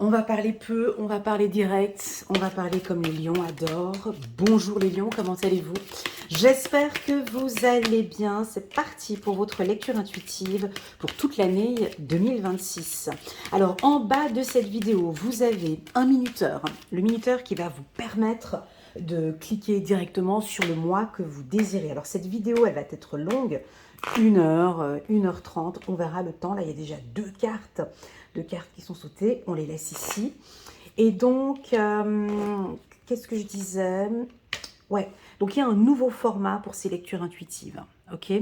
On va parler peu, on va parler direct, on va parler comme les lions adorent. Bonjour les lions, comment allez-vous? J'espère que vous allez bien. C'est parti pour votre lecture intuitive pour toute l'année 2026. Alors en bas de cette vidéo, vous avez un minuteur. Le minuteur qui va vous permettre de cliquer directement sur le mois que vous désirez. Alors cette vidéo, elle va être longue, 1 heure, 1 h 30. On verra le temps. Là, il y a déjà deux cartes qui sont sautées. On les laisse ici. Et donc, qu'est-ce que je disais? Ouais, donc il y a un nouveau format pour ces lectures intuitives. Ok.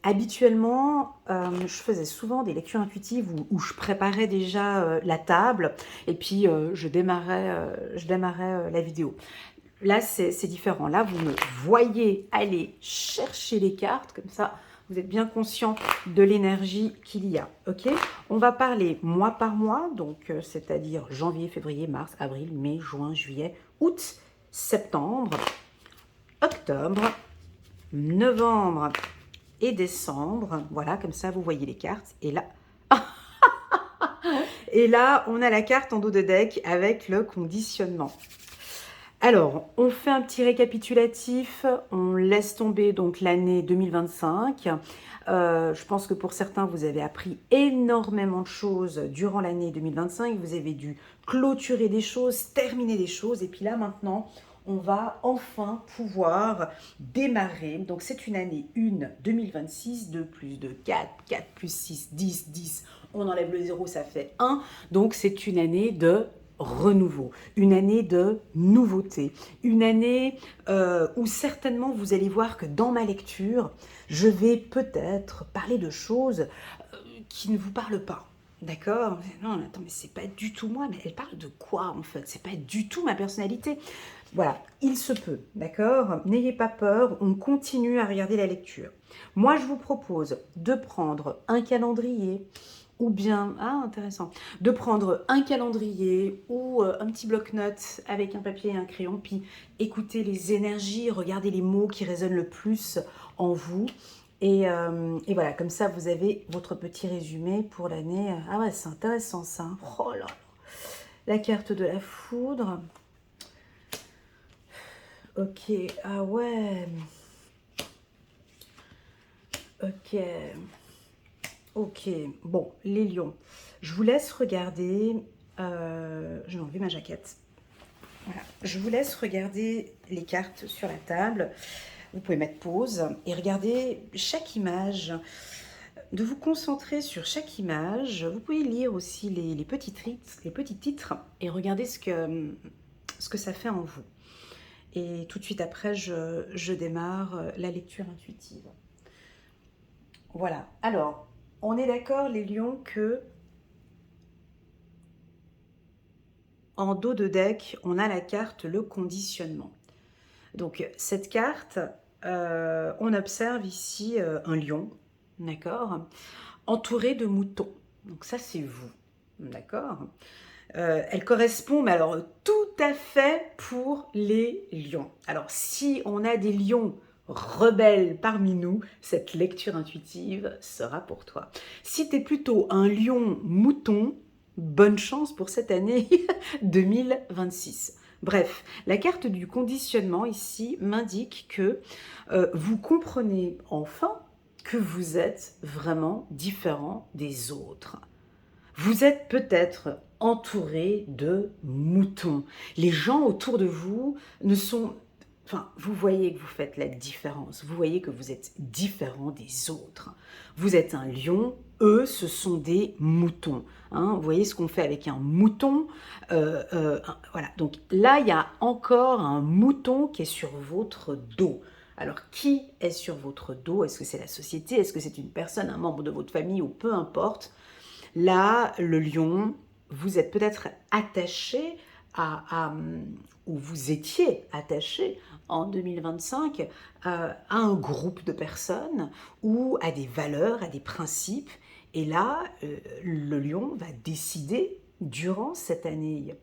Habituellement, je faisais souvent des lectures intuitives où je préparais déjà la table et puis je démarrais la vidéo. Là, c'est différent. Là, vous me voyez aller chercher les cartes, comme ça, vous êtes bien conscient de l'énergie qu'il y a. Ok. On va parler mois par mois, donc c'est-à-dire janvier, février, mars, avril, mai, juin, juillet, août, septembre, octobre, novembre et décembre. Voilà, comme ça, vous voyez les cartes. Et là, on a la carte en dos de deck avec le conditionnement. Alors, on fait un petit récapitulatif, on laisse tomber donc l'année 2025. Je pense que pour certains, vous avez appris énormément de choses durant l'année 2025. Vous avez dû clôturer des choses, terminer des choses. Et puis là, maintenant, on va enfin pouvoir démarrer. Donc, c'est une année 1, 2026, 2 plus 2, 4, 4 plus 6, 10, 10. On enlève le 0, ça fait 1. Donc, c'est une année de renouveau, une année de nouveauté, une année où certainement vous allez voir que dans ma lecture, je vais peut-être parler de choses qui ne vous parlent pas. D'accord? Non, attends, mais c'est pas du tout moi, mais elle parle de quoi en fait? C'est pas du tout ma personnalité. Voilà, il se peut, d'accord? N'ayez pas peur, on continue à regarder la lecture. Moi, je vous propose de prendre un calendrier, ou bien, intéressant, de prendre un calendrier ou un petit bloc-notes avec un papier et un crayon, puis écoutez les énergies, regardez les mots qui résonnent le plus en vous. Et voilà, comme ça, vous avez votre petit résumé pour l'année. Ah ouais, c'est intéressant ça. Oh là là. La carte de la foudre. Ok, ah ouais. Ok. Ok, bon, les lions. Je vous laisse regarder. Je vais enlever ma jaquette. Voilà. Je vous laisse regarder les cartes sur la table. Vous pouvez mettre pause et regarder chaque image. De vous concentrer sur chaque image. Vous pouvez lire aussi les petits titres et regarder ce que ça fait en vous. Et tout de suite après, je démarre la lecture intuitive. Voilà. Alors, on est d'accord, les lions, que en dos de deck, on a la carte le conditionnement. Donc, cette carte, on observe ici un lion, d'accord, entouré de moutons. Donc, ça, c'est vous, d'accord. Elle correspond, mais alors tout à fait pour les lions. Alors, si on a des lions rebelles parmi nous, cette lecture intuitive sera pour toi. Si tu es plutôt un lion mouton, bonne chance pour cette année 2026. Bref, la carte du conditionnement ici m'indique que vous comprenez enfin que vous êtes vraiment différent des autres. Vous êtes peut-être entouré de moutons. Les gens autour de vous ne sont... Enfin, vous voyez que vous faites la différence. Vous voyez que vous êtes différent des autres. Vous êtes un lion, eux, ce sont des moutons. Hein, vous voyez ce qu'on fait avec un mouton. Voilà, donc là, il y a encore un mouton qui est sur votre dos. Alors, qui est sur votre dos? Est-ce que c'est la société? Est-ce que c'est une personne, un membre de votre famille ou peu importe? Là, le lion, vous êtes peut-être attaché ou vous étiez attaché en 2025 à un groupe de personnes ou à des valeurs, à des principes. Et là, le lion va décider durant cette année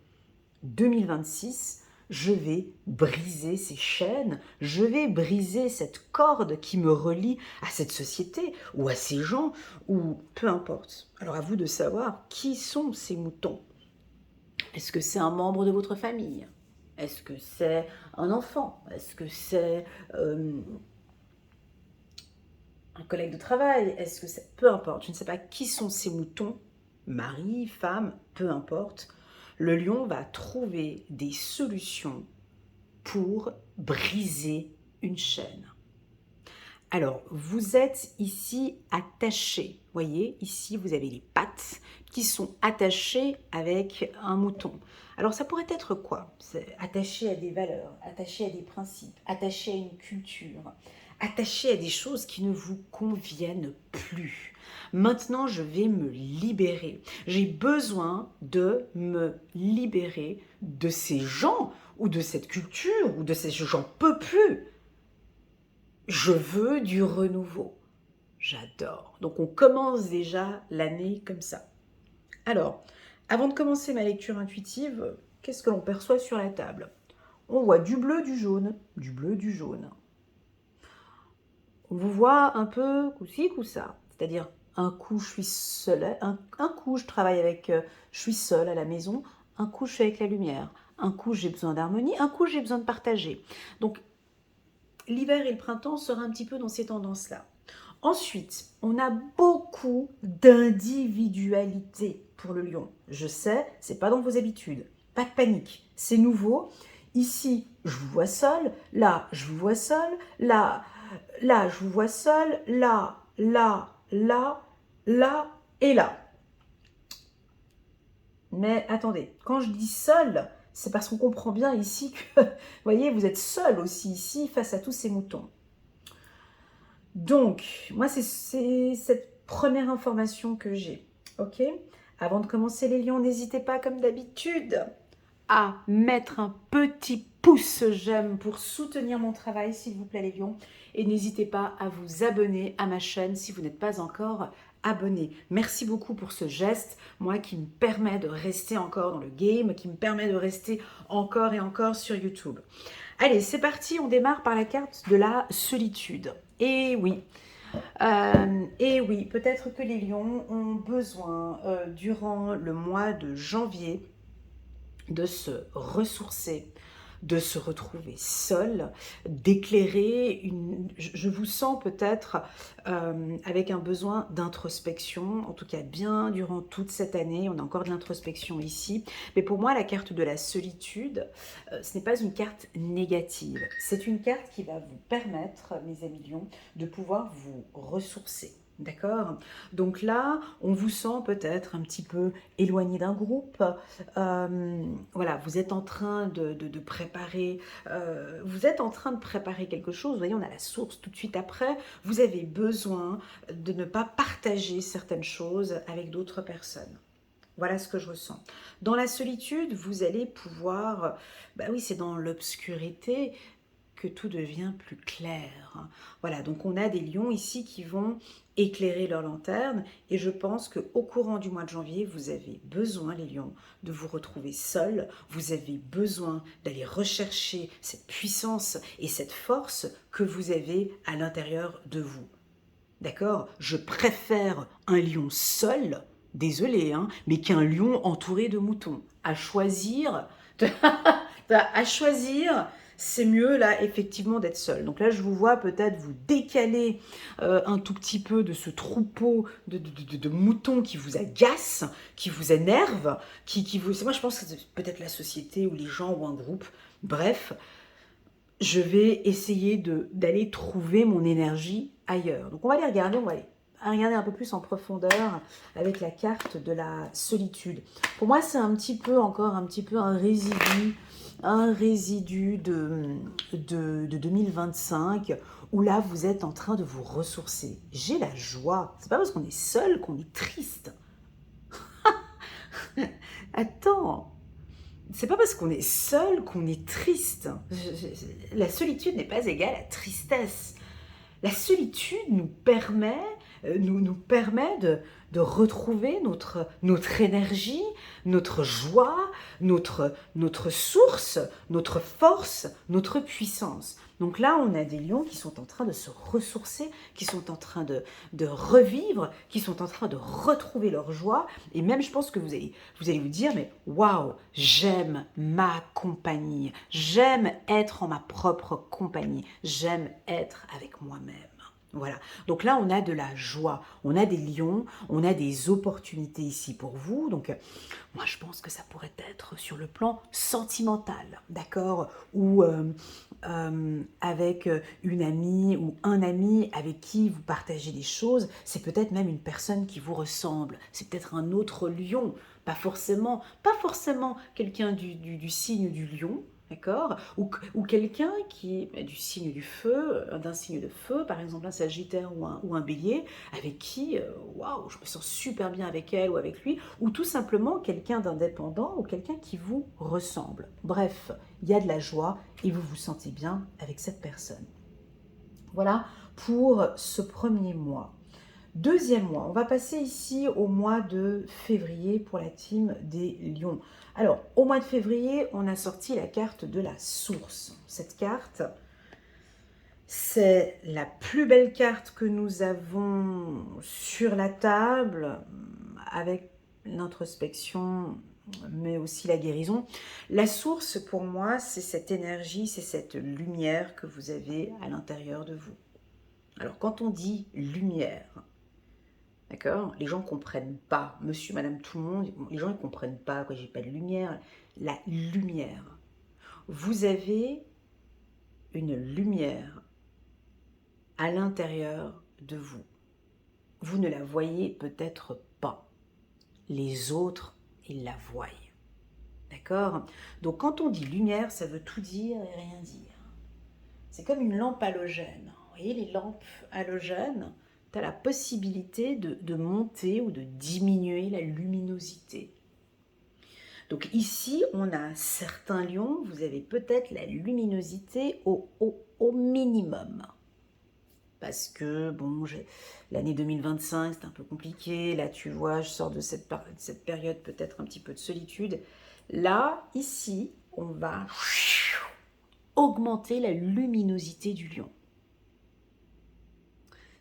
2026, je vais briser ces chaînes, je vais briser cette corde qui me relie à cette société ou à ces gens ou peu importe. Alors à vous de savoir qui sont ces moutons. Est-ce que c'est un membre de votre famille? Est-ce que c'est un enfant? Est-ce que c'est un collègue de travail? Est-ce que c'est... Peu importe, je ne sais pas qui sont ces moutons, mari, femme, peu importe. Le lion va trouver des solutions pour briser une chaîne. Alors, vous êtes ici attaché. Voyez, ici, vous avez les pattes qui sont attachées avec un mouton. Alors, ça pourrait être quoi? Attaché à des valeurs, attaché à des principes, attaché à une culture, attaché à des choses qui ne vous conviennent plus. Maintenant, je vais me libérer. J'ai besoin de me libérer de ces gens ou de cette culture ou de ces... J'en peux plus. Je veux du renouveau. J'adore. Donc on commence déjà l'année comme ça. Alors, avant de commencer ma lecture intuitive, qu'est-ce que l'on perçoit sur la table? On voit du bleu, du jaune, du bleu, du jaune. On vous voit un peu coup-ci, coup-ça. C'est-à-dire, un coup je suis seule, un coup je travaille avec, je suis seule à la maison, un coup je suis avec la lumière, un coup j'ai besoin d'harmonie, un coup j'ai besoin de partager. Donc, l'hiver et le printemps sera un petit peu dans ces tendances-là. Ensuite, on a beaucoup d'individualité pour le lion. Je sais, c'est pas dans vos habitudes. Pas de panique, c'est nouveau. Ici, je vous vois seul. Là, je vous vois seul. Là, je vous vois seul. Là, et là. Mais attendez, quand je dis seul, c'est parce qu'on comprend bien ici que, vous voyez, vous êtes seul aussi ici face à tous ces moutons. Donc, moi, c'est cette première information que j'ai. Ok? Avant de commencer les lions, n'hésitez pas, comme d'habitude, à mettre un petit pouce j'aime pour soutenir mon travail, s'il vous plaît, les lions. Et n'hésitez pas à vous abonner à ma chaîne si vous n'êtes pas encore abonné. Merci beaucoup pour ce geste, moi, qui me permet de rester encore dans le game, qui me permet de rester encore et encore sur YouTube. Allez, c'est parti, on démarre par la carte de la solitude. Et oui, peut-être que les lions ont besoin, durant le mois de janvier, de se ressourcer, de se retrouver seul, d'éclairer je vous sens peut-être avec un besoin d'introspection, en tout cas bien durant toute cette année, on a encore de l'introspection ici, mais pour moi la carte de la solitude, ce n'est pas une carte négative, c'est une carte qui va vous permettre, mes amis lions, de pouvoir vous ressourcer. D'accord? Donc là, on vous sent peut-être un petit peu éloigné d'un groupe. Voilà, vous êtes en train de préparer, quelque chose. Vous voyez, on a la source tout de suite après. Vous avez besoin de ne pas partager certaines choses avec d'autres personnes. Voilà ce que je ressens. Dans la solitude, vous allez pouvoir... Bah oui, c'est dans l'obscurité que tout devient plus clair. Voilà, donc on a des lions ici qui vont éclairer leur lanterne et je pense qu'au courant du mois de janvier, vous avez besoin, les lions, de vous retrouver seuls, vous avez besoin d'aller rechercher cette puissance et cette force que vous avez à l'intérieur de vous. D'accord? Je préfère un lion seul, désolé, hein, mais qu'un lion entouré de moutons. À choisir, c'est mieux là effectivement d'être seul. Donc là je vous vois peut-être vous décaler un tout petit peu de ce troupeau de moutons qui vous agace, qui vous énerve, qui vous... Moi je pense que c'est peut-être la société ou les gens ou un groupe. Bref, je vais essayer d'aller trouver mon énergie ailleurs. Donc on va aller regarder, regarder un peu plus en profondeur avec la carte de la solitude. Pour moi, c'est encore un petit peu un résidu de 2025 où là, vous êtes en train de vous ressourcer. J'ai la joie. C'est pas parce qu'on est seul qu'on est triste. Attends. C'est pas parce qu'on est seul qu'on est triste. La solitude n'est pas égale à tristesse. La solitude nous permet, de retrouver notre énergie, notre joie, notre source, notre force, notre puissance. Donc là, on a des lions qui sont en train de se ressourcer, qui sont en train de revivre, qui sont en train de retrouver leur joie. Et même, je pense que vous allez vous dire, mais waouh, j'aime ma compagnie, j'aime être en ma propre compagnie, j'aime être avec moi-même. Voilà. Donc là, on a de la joie, on a des lions, on a des opportunités ici pour vous. Donc, moi, je pense que ça pourrait être sur le plan sentimental, d'accord? Ou avec une amie ou un ami avec qui vous partagez des choses. C'est peut-être même une personne qui vous ressemble. C'est peut-être un autre lion. Pas forcément quelqu'un du signe du lion, d'accord? Ou quelqu'un qui est du signe du feu, d'un signe de feu, par exemple un sagittaire ou un bélier, avec qui, waouh, je me sens super bien avec elle ou avec lui, ou tout simplement quelqu'un d'indépendant ou quelqu'un qui vous ressemble. Bref, il y a de la joie et vous vous sentez bien avec cette personne. Voilà pour ce premier mois. Deuxième mois, on va passer ici au mois de février pour la team des lions. Alors, au mois de février, on a sorti la carte de la source. Cette carte, c'est la plus belle carte que nous avons sur la table, avec l'introspection, mais aussi la guérison. La source, pour moi, c'est cette énergie, c'est cette lumière que vous avez à l'intérieur de vous. Alors, quand on dit lumière, d'accord, les gens ne comprennent pas. Monsieur, madame, tout le monde, les gens ne comprennent pas, quoi, j'ai pas de lumière. La lumière. Vous avez une lumière à l'intérieur de vous. Vous ne la voyez peut-être pas. Les autres, ils la voient. D'accord? Donc quand on dit lumière, ça veut tout dire et rien dire. C'est comme une lampe halogène. Vous voyez les lampes halogènes, tu as la possibilité de monter ou de diminuer la luminosité. Donc ici, on a certains lions, vous avez peut-être la luminosité au minimum. Parce que, bon, l'année 2025, c'est un peu compliqué. Là, tu vois, je sors de cette période peut-être un petit peu de solitude. Là, ici, on va augmenter la luminosité du lion.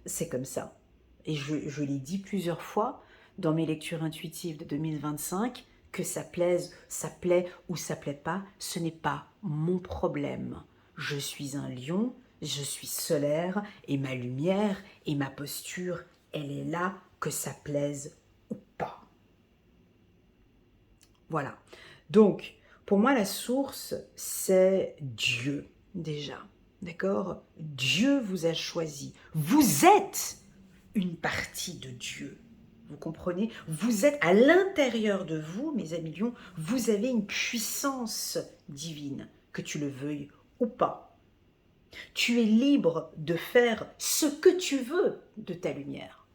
C'est comme ça. Et je l'ai dit plusieurs fois dans mes lectures intuitives de 2025, que ça plaît ou ça plaît pas, ce n'est pas mon problème. Je suis un lion, je suis solaire et ma lumière et ma posture, elle est là, que ça plaise ou pas. Voilà. Donc, pour moi, la source, c'est Dieu, déjà. D'accord? Dieu vous a choisi. Vous êtes une partie de Dieu. Vous comprenez? Vous êtes à l'intérieur de vous, mes amis lions, vous avez une puissance divine, que tu le veuilles ou pas. Tu es libre de faire ce que tu veux de ta lumière.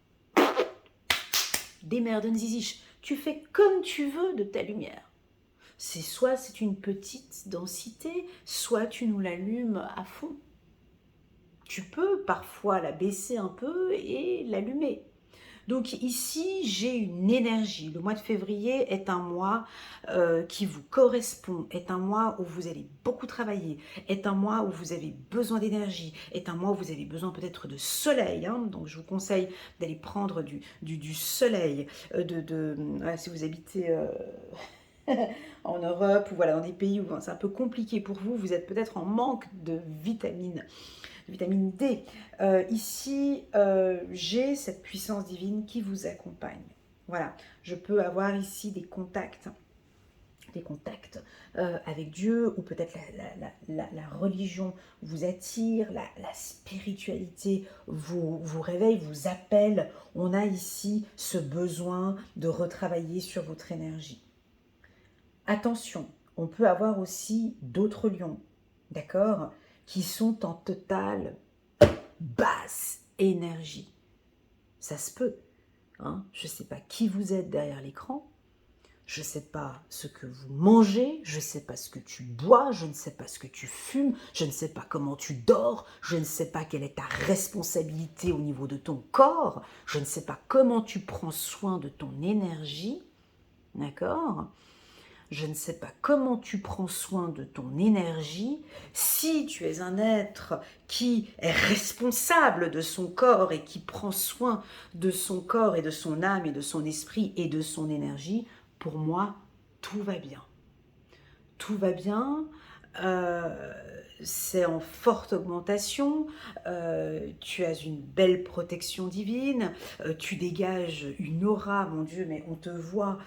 Démerden ziziche, tu fais comme tu veux de ta lumière. Soit c'est une petite densité, soit tu nous l'allumes à fond. Tu peux parfois la baisser un peu et l'allumer. Donc ici, j'ai une énergie. Le mois de février est un mois qui vous correspond, est un mois où vous allez beaucoup travailler, est un mois où vous avez besoin d'énergie, est un mois où vous avez besoin peut-être de soleil. Hein. Donc je vous conseille d'aller prendre du soleil, voilà, si vous habitez en Europe ou voilà, dans des pays où c'est un peu compliqué pour vous, vous êtes peut-être en manque de vitamine D. Ici, j'ai cette puissance divine qui vous accompagne. Voilà, je peux avoir ici des contacts avec Dieu, ou peut-être la religion vous attire, la spiritualité vous réveille, vous appelle. On a ici ce besoin de retravailler sur votre énergie. Attention, on peut avoir aussi d'autres lions, d'accord, qui sont en totale basse énergie. Ça se peut. Hein, je ne sais pas qui vous êtes derrière l'écran. Je ne sais pas ce que vous mangez. Je ne sais pas ce que tu bois. Je ne sais pas ce que tu fumes. Je ne sais pas comment tu dors. Je ne sais pas quelle est ta responsabilité au niveau de ton corps. Je ne sais pas comment tu prends soin de ton énergie. D'accord ? je ne sais pas comment tu prends soin de ton énergie, si tu es un être qui est responsable de son corps et qui prend soin de son corps et de son âme et de son esprit et de son énergie, pour moi, tout va bien. Tout va bien, c'est en forte augmentation, tu as une belle protection divine, tu dégages une aura, mon Dieu, mais on te voit,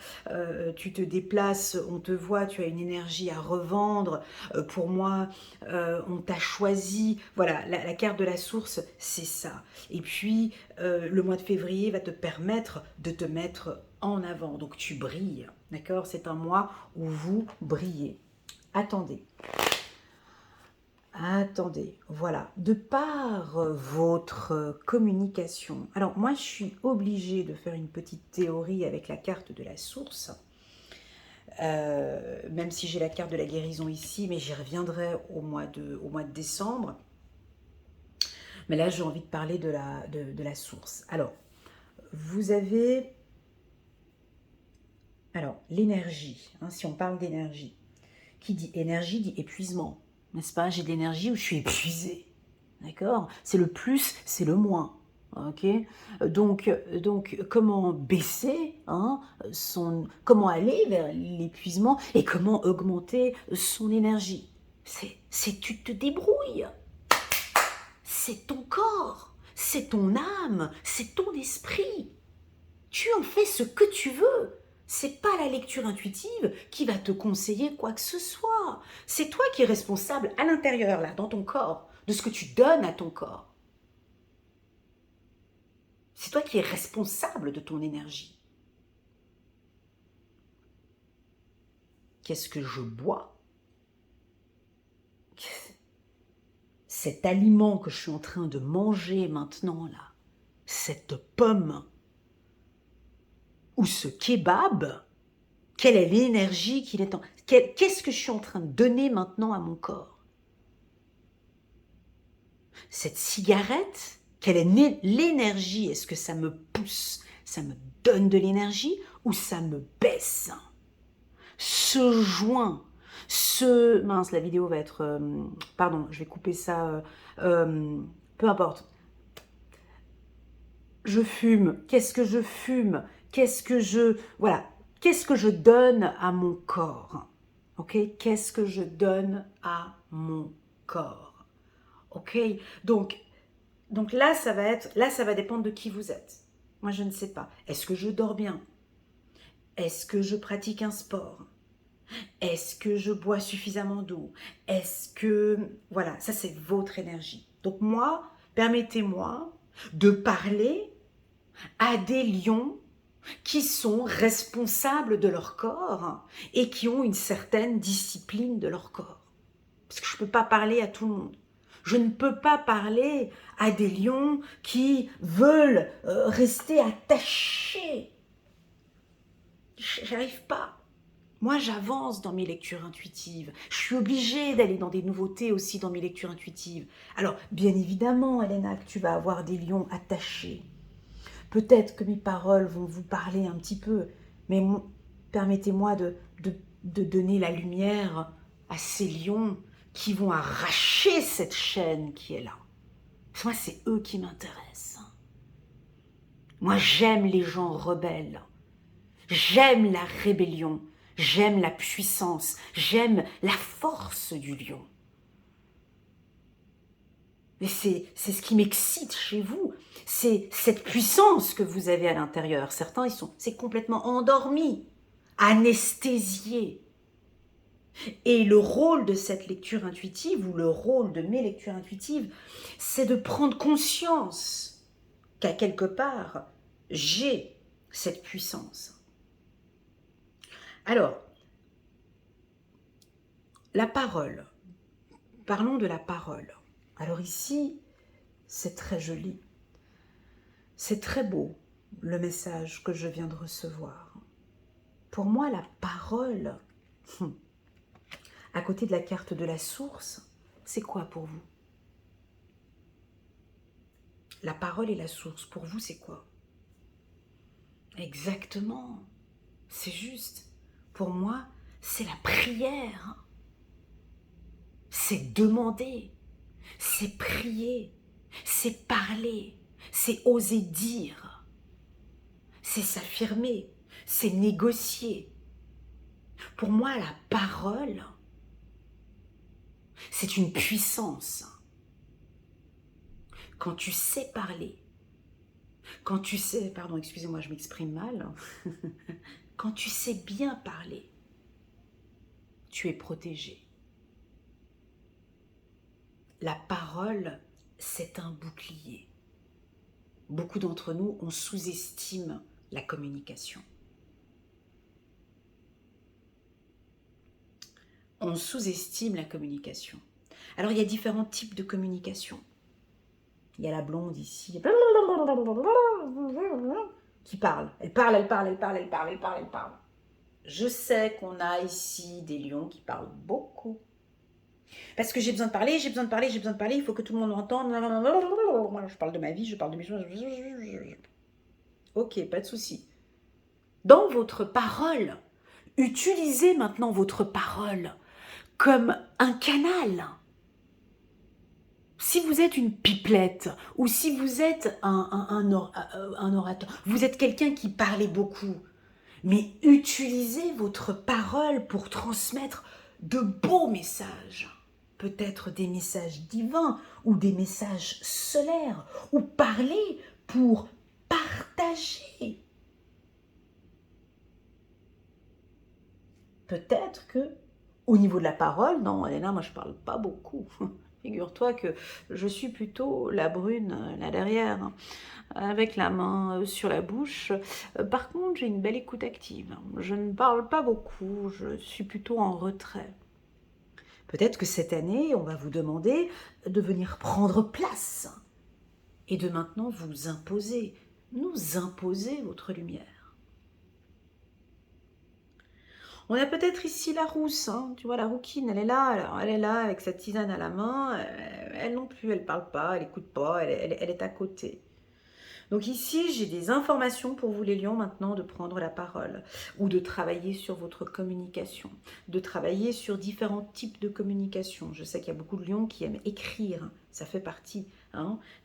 tu te déplaces, on te voit, tu as une énergie à revendre, pour moi, on t'a choisi, voilà, la carte de la source, c'est ça. Et puis, le mois de février va te permettre de te mettre en avant, donc tu brilles, d'accord? C'est un mois où vous brillez. Attendez, attendez, voilà, de par votre communication, alors moi je suis obligée de faire une petite théorie avec la carte de la source, même si j'ai la carte de la guérison ici, mais j'y reviendrai au mois de décembre. Mais là j'ai envie de parler de la source. Alors, vous avez, alors l'énergie, hein, si on parle d'énergie, qui dit énergie dit épuisement, n'est-ce pas? J'ai de l'énergie où je suis épuisée, d'accord? C'est le plus, c'est le moins, ok? Donc comment baisser, hein, comment aller vers l'épuisement et comment augmenter son énergie? C'est tu te débrouilles, c'est ton corps, c'est ton âme, c'est ton esprit. Tu en fais ce que tu veux. C'est pas la lecture intuitive qui va te conseiller quoi que ce soit. C'est toi qui es responsable à l'intérieur, là, dans ton corps, de ce que tu donnes à ton corps. C'est toi qui es responsable de ton énergie. Qu'est-ce que je bois? Cet aliment que je suis en train de manger maintenant, là, cette pomme ou ce kebab, quelle est l'énergie qu'il est en... Qu'est-ce que je suis en train de donner maintenant à mon corps? Cette cigarette, quelle est l'énergie? Est-ce que ça me pousse, ça me donne de l'énergie ou ça me baisse? Ce joint, mince, la vidéo va être... pardon, je vais couper ça. Peu importe. Je fume. Qu'est-ce que je fume? Qu'est-ce que je... Voilà. Qu'est-ce que je donne à mon corps? Ok? Qu'est-ce que je donne à mon corps? Ok? Donc là, ça va dépendre de qui vous êtes. Moi, je ne sais pas. Est-ce que je dors bien? Est-ce que je pratique un sport? Est-ce que je bois suffisamment d'eau? Est-ce que... Voilà, ça c'est votre énergie. Donc moi, permettez-moi de parler à des lions qui sont responsables de leur corps et qui ont une certaine discipline de leur corps. Parce que je ne peux pas parler à tout le monde. Je ne peux pas parler à des lions qui veulent rester attachés. J'arrive pas. Moi, j'avance dans mes lectures intuitives. Je suis obligée d'aller dans des nouveautés aussi dans mes lectures intuitives. Alors, bien évidemment, Elena, que tu vas avoir des lions attachés. Peut-être que mes paroles vont vous parler un petit peu, mais permettez-moi de donner la lumière à ces lions qui vont arracher cette chaîne qui est là. Moi, c'est eux qui m'intéressent. Moi, j'aime les gens rebelles. J'aime la rébellion. J'aime la puissance. J'aime la force du lion. Mais c'est ce qui m'excite chez vous. C'est cette puissance que vous avez à l'intérieur. Certains, c'est complètement endormis, anesthésiés. Et le rôle de cette lecture intuitive, ou le rôle de mes lectures intuitives, c'est de prendre conscience qu'à quelque part, j'ai cette puissance. Alors, la parole. Parlons de la parole. Alors ici, c'est très joli. C'est très beau, le message que je viens de recevoir. Pour moi, la parole, à côté de la carte de la source, c'est quoi pour vous? La parole et la source, pour vous, c'est quoi? Exactement, c'est juste. Pour moi, c'est la prière, c'est demander, c'est prier, c'est parler, c'est oser dire, c'est s'affirmer, c'est négocier. Pour moi, la parole, c'est une puissance. Quand tu sais parler, quand tu sais, pardon, excusez-moi, je m'exprime mal, quand tu sais bien parler, tu es protégé. La parole, c'est un bouclier. Beaucoup d'entre nous, on sous-estime la communication. On sous-estime la communication. Alors, il y a différents types de communication. Il y a la blonde ici, qui parle. Elle parle, elle parle, elle parle, elle parle, elle parle, elle parle. Je sais qu'on a ici des lions qui parlent beaucoup. Parce que j'ai besoin de parler, j'ai besoin de parler, j'ai besoin de parler, il faut que tout le monde entende. Moi, je parle de ma vie, je parle de mes choses. Ok, pas de souci. Dans votre parole, utilisez maintenant votre parole comme un canal. Si vous êtes une pipelette ou si vous êtes un orateur, vous êtes quelqu'un qui parlait beaucoup, mais utilisez votre parole pour transmettre de beaux messages. Peut-être des messages divins ou des messages solaires, ou parler pour partager. Peut-être que, au niveau de la parole, non, Elena, moi je parle pas beaucoup. Figure-toi que je suis plutôt la brune là derrière, avec la main sur la bouche. Par contre, j'ai une belle écoute active. Je ne parle pas beaucoup, je suis plutôt en retrait. Peut-être que cette année, on va vous demander de venir prendre place et de maintenant vous imposer, nous imposer votre lumière. On a peut-être ici la rousse, hein, tu vois, la rouquine, elle est là, alors elle est là avec sa tisane à la main, elle non plus, elle parle pas, elle écoute pas, elle est à côté. Donc ici, j'ai des informations pour vous les lions maintenant de prendre la parole ou de travailler sur votre communication, de travailler sur différents types de communication. Je sais qu'il y a beaucoup de lions qui aiment écrire, ça fait partie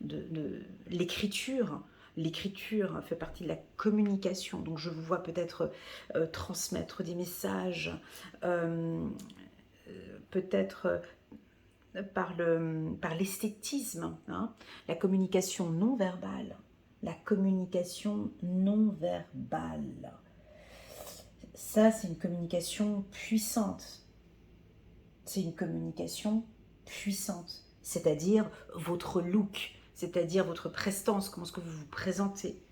de l'écriture. L'écriture fait partie de la communication, donc je vous vois peut-être transmettre des messages, peut-être par l'esthétisme, la communication non verbale. La communication non verbale. Ça, c'est une communication puissante. C'est une communication puissante. C'est-à-dire votre look, c'est-à-dire votre prestance, comment est-ce que vous vous présentez.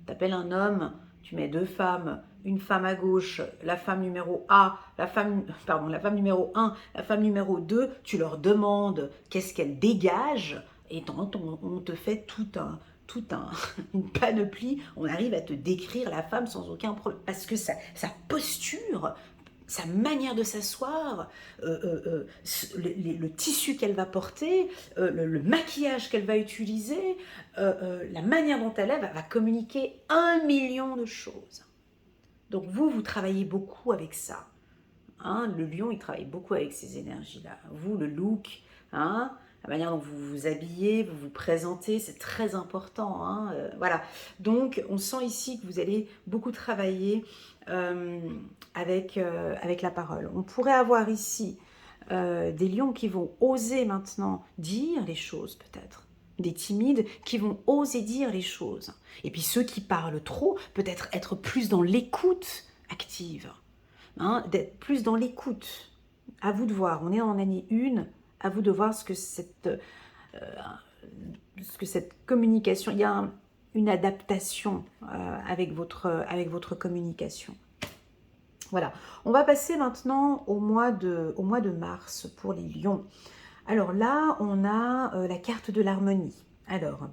T'appelles un homme, tu mets deux femmes, une femme à gauche, la femme numéro A, la femme numéro 1, la femme numéro 2, tu leur demandes qu'est-ce qu'elle dégage, et on te fait une panoplie, on arrive à te décrire la femme sans aucun problème, parce que sa posture, sa manière de s'asseoir, le tissu qu'elle va porter, le maquillage qu'elle va utiliser, la manière dont elle est, va communiquer 1 million de choses. Donc vous travaillez beaucoup avec ça. Le lion, il travaille beaucoup avec ces énergies-là. Vous, le look, la manière dont vous vous habillez, vous vous présentez, c'est très important. Voilà. Donc, on sent ici que vous allez beaucoup travailler avec la parole. On pourrait avoir ici des lions qui vont oser maintenant dire les choses, peut-être. Des timides qui vont oser dire les choses. Et puis ceux qui parlent trop, peut-être être plus dans l'écoute active. D'être plus dans l'écoute. À vous de voir, on est en année 1, à vous de voir ce que cette communication, il y a une adaptation avec votre communication. Voilà, on va passer maintenant au mois de mars pour les lions. Alors là, on a la carte de l'harmonie. Alors,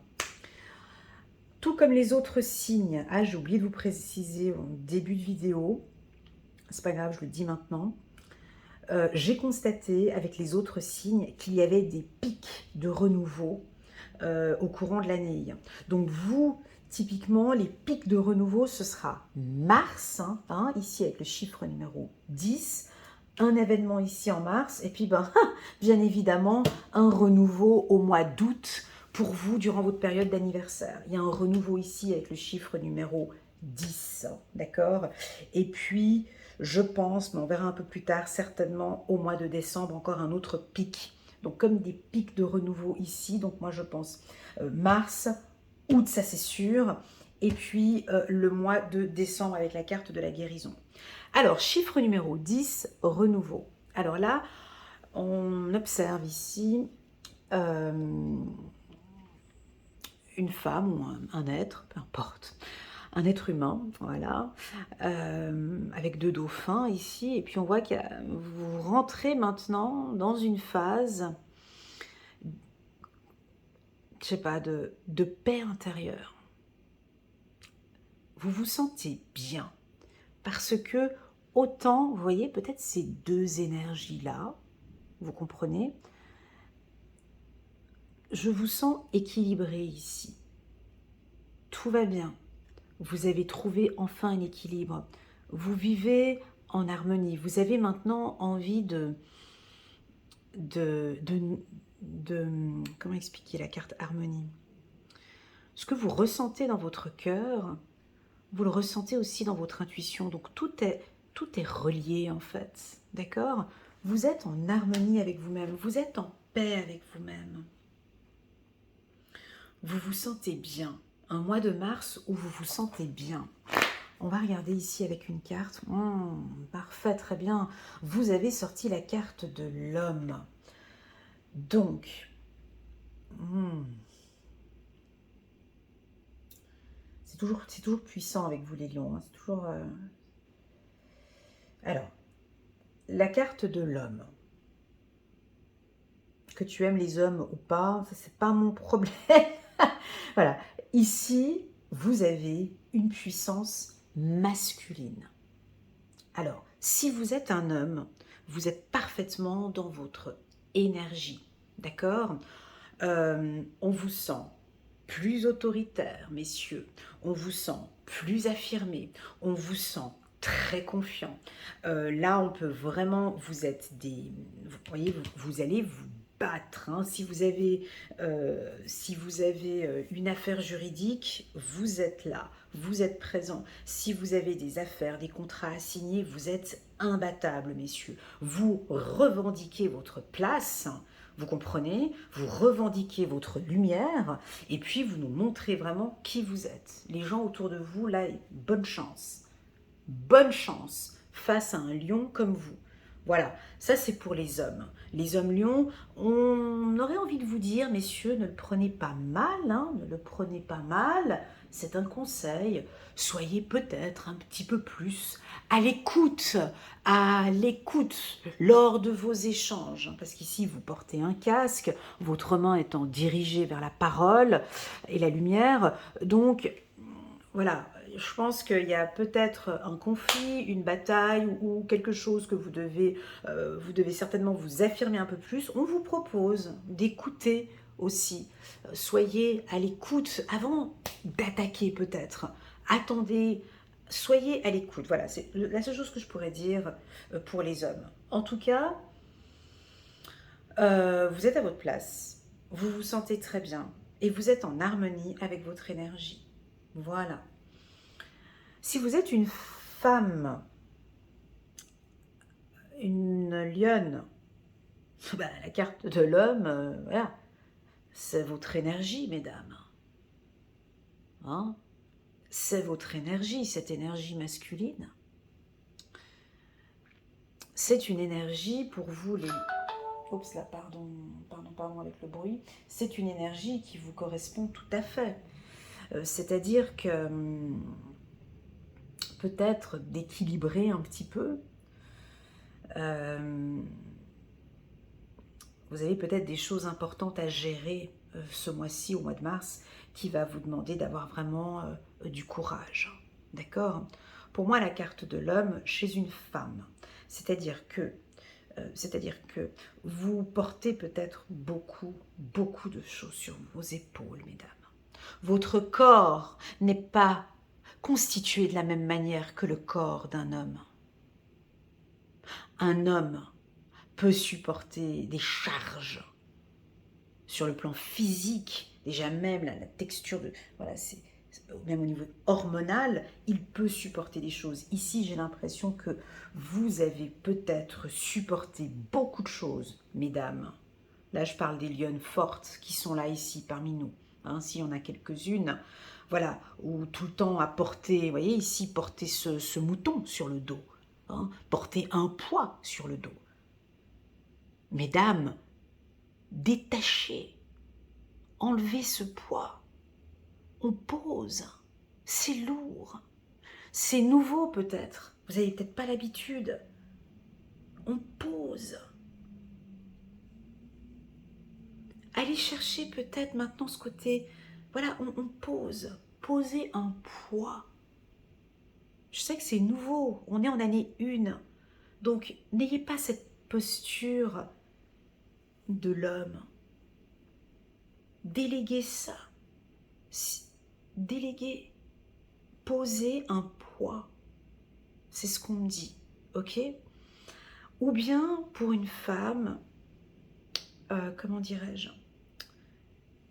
tout comme les autres signes, j'ai oublié de vous préciser en début de vidéo, c'est pas grave, je le dis maintenant, j'ai constaté avec les autres signes qu'il y avait des pics de renouveau au courant de l'année. Donc vous, typiquement, les pics de renouveau, ce sera mars, ici avec le chiffre numéro 10, un événement ici en mars, et puis bien évidemment, un renouveau au mois d'août pour vous durant votre période d'anniversaire. Il y a un renouveau ici avec le chiffre numéro 10, d'accord? Et puis, je pense, mais on verra un peu plus tard, certainement au mois de décembre, encore un autre pic. Donc, comme des pics de renouveau ici, donc moi je pense mars, août, ça c'est sûr, et puis le mois de décembre avec la carte de la guérison. Alors, chiffre numéro 10, renouveau. Alors là, on observe ici une femme ou un être, peu importe, un être humain, voilà, avec deux dauphins ici, et puis on voit que vous rentrez maintenant dans une phase, je sais pas, de paix intérieure. Vous vous sentez bien, parce que autant, vous voyez, peut-être ces deux énergies-là, vous comprenez, je vous sens équilibré ici. Tout va bien. Vous avez trouvé enfin un équilibre. Vous vivez en harmonie. Vous avez maintenant envie de comment expliquer la carte harmonie? Ce que vous ressentez dans votre cœur, vous le ressentez aussi dans votre intuition. Donc tout est relié en fait. D'accord? Vous êtes en harmonie avec vous-même. Vous êtes en paix avec vous-même. Vous vous sentez bien. Un mois de mars où vous vous sentez bien. On va regarder ici avec une carte. Parfait, très bien. Vous avez sorti la carte de l'homme. Donc, c'est toujours puissant avec vous les lions. C'est toujours... Alors, la carte de l'homme. Que tu aimes les hommes ou pas, ça c'est pas mon problème. Voilà. Ici, vous avez une puissance masculine. Alors, si vous êtes un homme, vous êtes parfaitement dans votre énergie, d'accord? On vous sent plus autoritaire, messieurs. On vous sent plus affirmé. On vous sent très confiant. Là, on peut vraiment, vous êtes des, vous voyez, vous allez vous battre. Si vous avez une affaire juridique, vous êtes là, vous êtes présent. Si vous avez des affaires, des contrats à signer, vous êtes imbattable, messieurs. Vous revendiquez votre place. Vous comprenez? Vous revendiquez votre lumière et puis vous nous montrez vraiment qui vous êtes. Les gens autour de vous, là, bonne chance. Bonne chance face à un lion comme vous. Voilà, ça c'est pour les hommes. Les hommes lions, on aurait envie de vous dire, messieurs, ne le prenez pas mal, ne le prenez pas mal, c'est un conseil. Soyez peut-être un petit peu plus à l'écoute lors de vos échanges. Parce qu'ici, vous portez un casque, votre main étant dirigée vers la parole et la lumière. Donc, voilà, je pense qu'il y a peut-être un conflit, une bataille ou quelque chose que vous devez certainement vous affirmer un peu plus. On vous propose d'écouter aussi. Soyez à l'écoute avant d'attaquer peut-être. Attendez, soyez à l'écoute. Voilà, c'est la seule chose que je pourrais dire pour les hommes. En tout cas, vous êtes à votre place. Vous vous sentez très bien et vous êtes en harmonie avec votre énergie. Voilà. Si vous êtes une femme, une lionne, la carte de l'homme, voilà, c'est votre énergie, mesdames. Hein? C'est votre énergie, cette énergie masculine. C'est une énergie pour vous, les... Oups, là, pardon avec le bruit. C'est une énergie qui vous correspond tout à fait. C'est-à-dire que peut-être d'équilibrer un petit peu. Vous avez peut-être des choses importantes à gérer ce mois-ci, au mois de mars, qui va vous demander d'avoir vraiment du courage. D'accord? Pour moi, la carte de l'homme chez une femme, c'est-à-dire que vous portez peut-être beaucoup de choses sur vos épaules, mesdames. Votre corps n'est pas constitué de la même manière que le corps d'un homme. Un homme peut supporter des charges sur le plan physique, déjà même la texture de... Voilà, c'est même au niveau hormonal, il peut supporter des choses. Ici, j'ai l'impression que vous avez peut-être supporté beaucoup de choses, mesdames. Là, je parle des lionnes fortes qui sont là ici parmi nous. Hein, s'il y en a quelques-unes, voilà, ou tout le temps à porter, vous voyez ici, porter ce mouton sur le dos, hein, porter un poids sur le dos. Mesdames, détachez, enlevez ce poids. On pose, c'est lourd, c'est nouveau peut-être, vous n'avez peut-être pas l'habitude. On pose. Allez chercher peut-être maintenant ce côté, voilà, on pose, poser un poids. Je sais que c'est nouveau, on est en année 1, donc n'ayez pas cette posture de l'homme. Déléguez ça, déléguez, posez un poids. C'est ce qu'on me dit, ok? Ou bien pour une femme, comment dirais-je,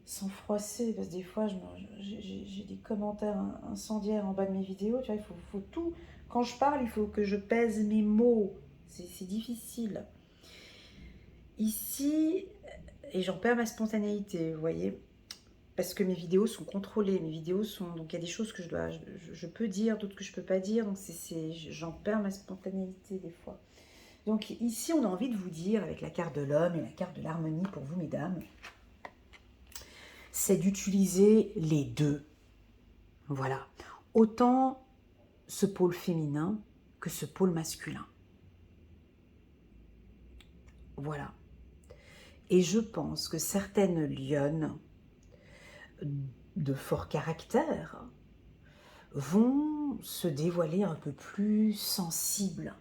sans froisser, parce que des fois j'ai des commentaires incendiaires en bas de mes vidéos, tu vois, il faut tout, quand je parle, il faut que je pèse mes mots, c'est difficile. Ici, et j'en perds ma spontanéité, vous voyez, parce que mes vidéos sont contrôlées, mes vidéos sont, donc il y a des choses que je peux dire, d'autres que je peux pas dire, donc j'en perds ma spontanéité des fois. Donc ici, on a envie de vous dire, avec la carte de l'homme et la carte de l'harmonie pour vous, mesdames, c'est d'utiliser les deux. Voilà. Autant ce pôle féminin que ce pôle masculin. Voilà. Et je pense que certaines lionnes de fort caractère vont se dévoiler un peu plus sensibles,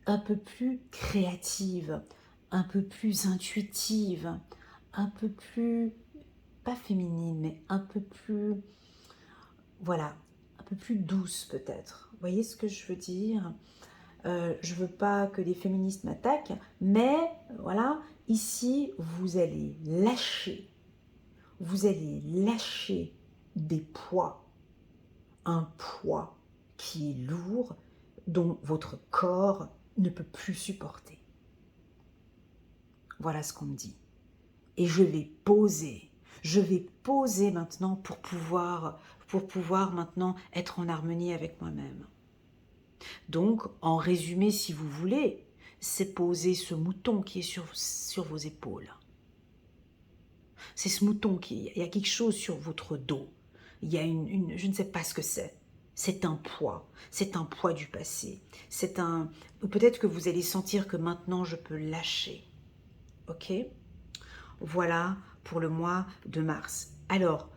un peu plus créatives, un peu plus intuitives, un peu plus, pas féminine, mais un peu plus, voilà, un peu plus douce peut-être. Vous voyez ce que je veux dire? Je veux pas que des féministes m'attaquent, mais voilà, ici, vous allez lâcher des poids, un poids qui est lourd, dont votre corps ne peut plus supporter. Voilà ce qu'on me dit. Et je vais poser maintenant pour pouvoir maintenant être en harmonie avec moi-même. Donc, en résumé, si vous voulez, c'est poser ce mouton qui est sur vos épaules. C'est ce mouton il y a quelque chose sur votre dos. Il y a je ne sais pas ce que c'est. C'est un poids du passé. Peut-être que vous allez sentir que maintenant je peux lâcher. Ok? Voilà pour le mois de mars. Alors,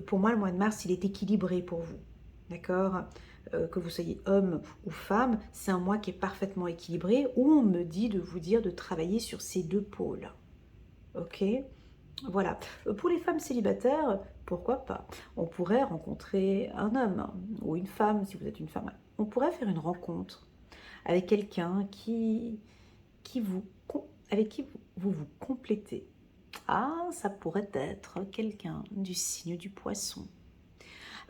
pour moi, le mois de mars, il est équilibré pour vous. D'accord? Que vous soyez homme ou femme, c'est un mois qui est parfaitement équilibré où on me dit de vous dire de travailler sur ces deux pôles. Ok? Voilà. Pour les femmes célibataires, pourquoi pas? On pourrait rencontrer un homme ou une femme, si vous êtes une femme. On pourrait faire une rencontre avec quelqu'un avec qui vous complétez. Ah, ça pourrait être quelqu'un du signe du poisson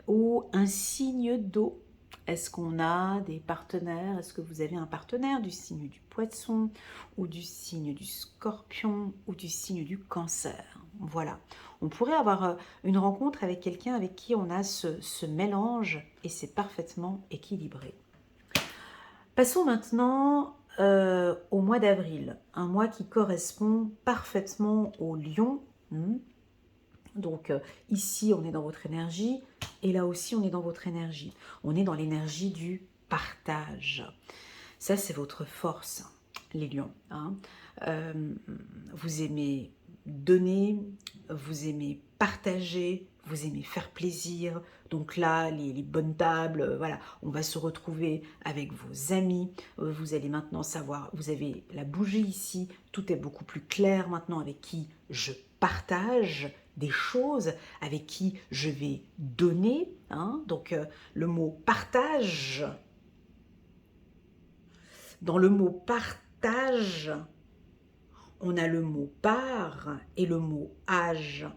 ou un signe d'eau. Est-ce qu'on a des partenaires? Est-ce que vous avez un partenaire du signe du poisson ou du signe du scorpion ou du signe du cancer? Voilà. On pourrait avoir une rencontre avec quelqu'un avec qui on a ce mélange et c'est parfaitement équilibré. Passons maintenant au mois d'avril, un mois qui correspond parfaitement au lion. Donc ici, on est dans votre énergie et là aussi, on est dans votre énergie. On est dans l'énergie du partage. Ça, c'est votre force, les lions. Hein. Vous aimez donner, vous aimez partager, vous aimez faire plaisir. Donc là, les bonnes tables, voilà, on va se retrouver avec vos amis. Vous allez maintenant savoir, vous avez la bougie ici, tout est beaucoup plus clair maintenant avec qui je partage des choses, avec qui je vais donner. Hein, donc le mot partage, dans le mot partage, on a le mot part et le mot âge.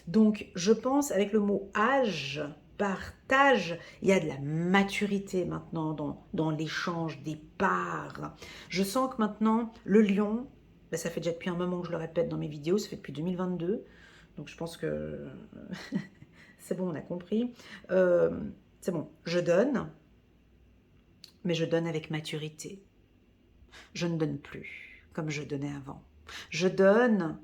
Donc je pense avec le mot âge, partage, il y a de la maturité maintenant dans l'échange des parts. Je sens que maintenant le lion, ben ça fait déjà depuis un moment que je le répète dans mes vidéos, ça fait depuis 2022, donc je pense que c'est bon, on a compris. C'est bon, je donne, mais je donne avec maturité. Je ne donne plus comme je donnais avant. Je donne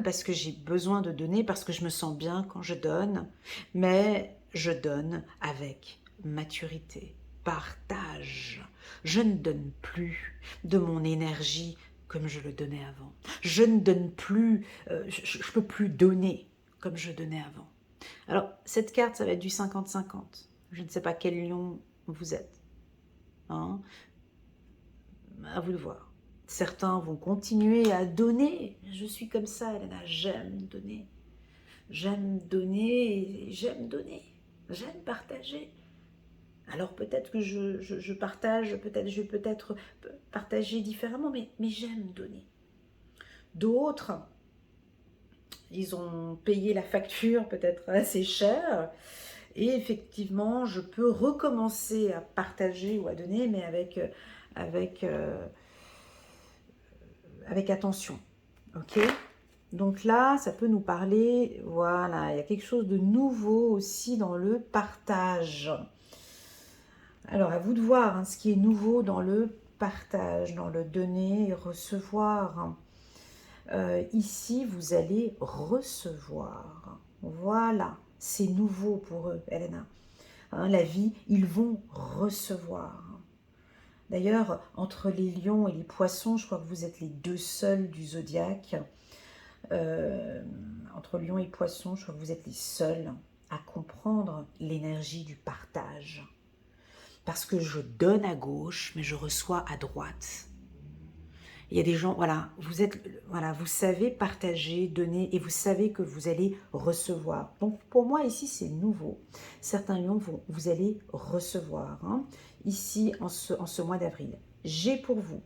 parce que j'ai besoin de donner, parce que je me sens bien quand je donne, mais je donne avec maturité, partage. Je ne donne plus de mon énergie comme je le donnais avant. Je ne donne plus, je ne peux plus donner comme je donnais avant. Alors, cette carte, ça va être du 50-50. Je ne sais pas quel lion vous êtes. Hein? À vous de voir. Certains vont continuer à donner. Je suis comme ça, Elena, j'aime donner. J'aime donner, j'aime donner. J'aime partager. Alors peut-être que je partage, peut-être je vais peut-être partager différemment, mais j'aime donner. D'autres, ils ont payé la facture peut-être assez cher. Et effectivement, je peux recommencer à partager ou à donner, mais avec attention. Ok? Donc là, ça peut nous parler, voilà, il y a quelque chose de nouveau aussi dans le partage. Alors, à vous de voir hein, ce qui est nouveau dans le partage, dans le donner et recevoir. Ici, vous allez recevoir. Voilà, c'est nouveau pour eux, Elena. Hein, la vie, ils vont recevoir. D'ailleurs, entre les lions et les poissons, je crois que vous êtes les deux seuls du zodiaque. Entre lion et poisson, je crois que vous êtes les seuls à comprendre l'énergie du partage. Parce que je donne à gauche, mais je reçois à droite. Il y a des gens, voilà, vous savez partager, donner, et vous savez que vous allez recevoir. Donc pour moi ici c'est nouveau. Certains lions vous allez recevoir. Hein, ici en ce mois d'avril. J'ai pour vous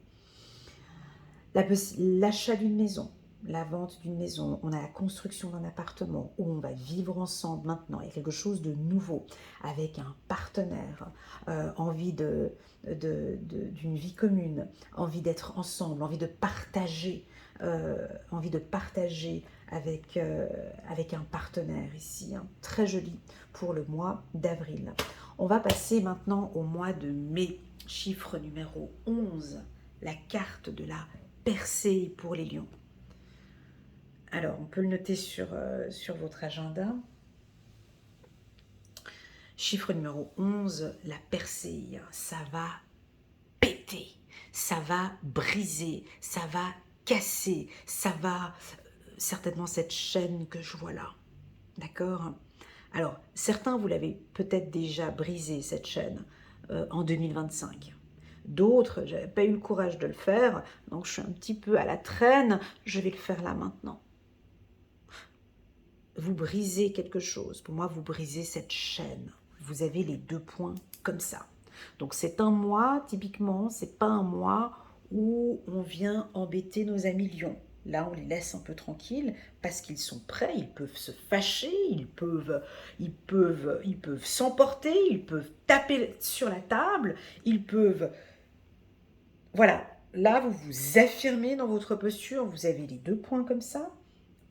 l'achat d'une maison, la vente d'une maison, on a la construction d'un appartement où on va vivre ensemble maintenant. Il y a quelque chose de nouveau avec un partenaire, envie d'une vie commune, envie d'être ensemble, envie de partager avec un partenaire ici. Hein, très joli pour le mois d'avril. On va passer maintenant au mois de mai, chiffre numéro 11, la carte de la percée pour les lions. Alors, on peut le noter sur votre agenda. Chiffre numéro 11, la percée. Ça va péter, ça va briser, ça va casser, ça va certainement cette chaîne que je vois là. D'accord? Alors, certains, vous l'avez peut-être déjà brisé, cette chaîne, en 2025. D'autres, je n'avais pas eu le courage de le faire, donc je suis un petit peu à la traîne, je vais le faire là maintenant. Vous brisez quelque chose, pour moi vous brisez cette chaîne. Vous avez les deux points comme ça. Donc c'est un mois, typiquement, c'est pas un mois où on vient embêter nos amis lions. Là, on les laisse un peu tranquilles parce qu'ils sont prêts, ils peuvent se fâcher, ils peuvent s'emporter, ils peuvent taper sur la table, ils peuvent... Voilà, là, vous vous affirmez dans votre posture, vous avez les deux points comme ça,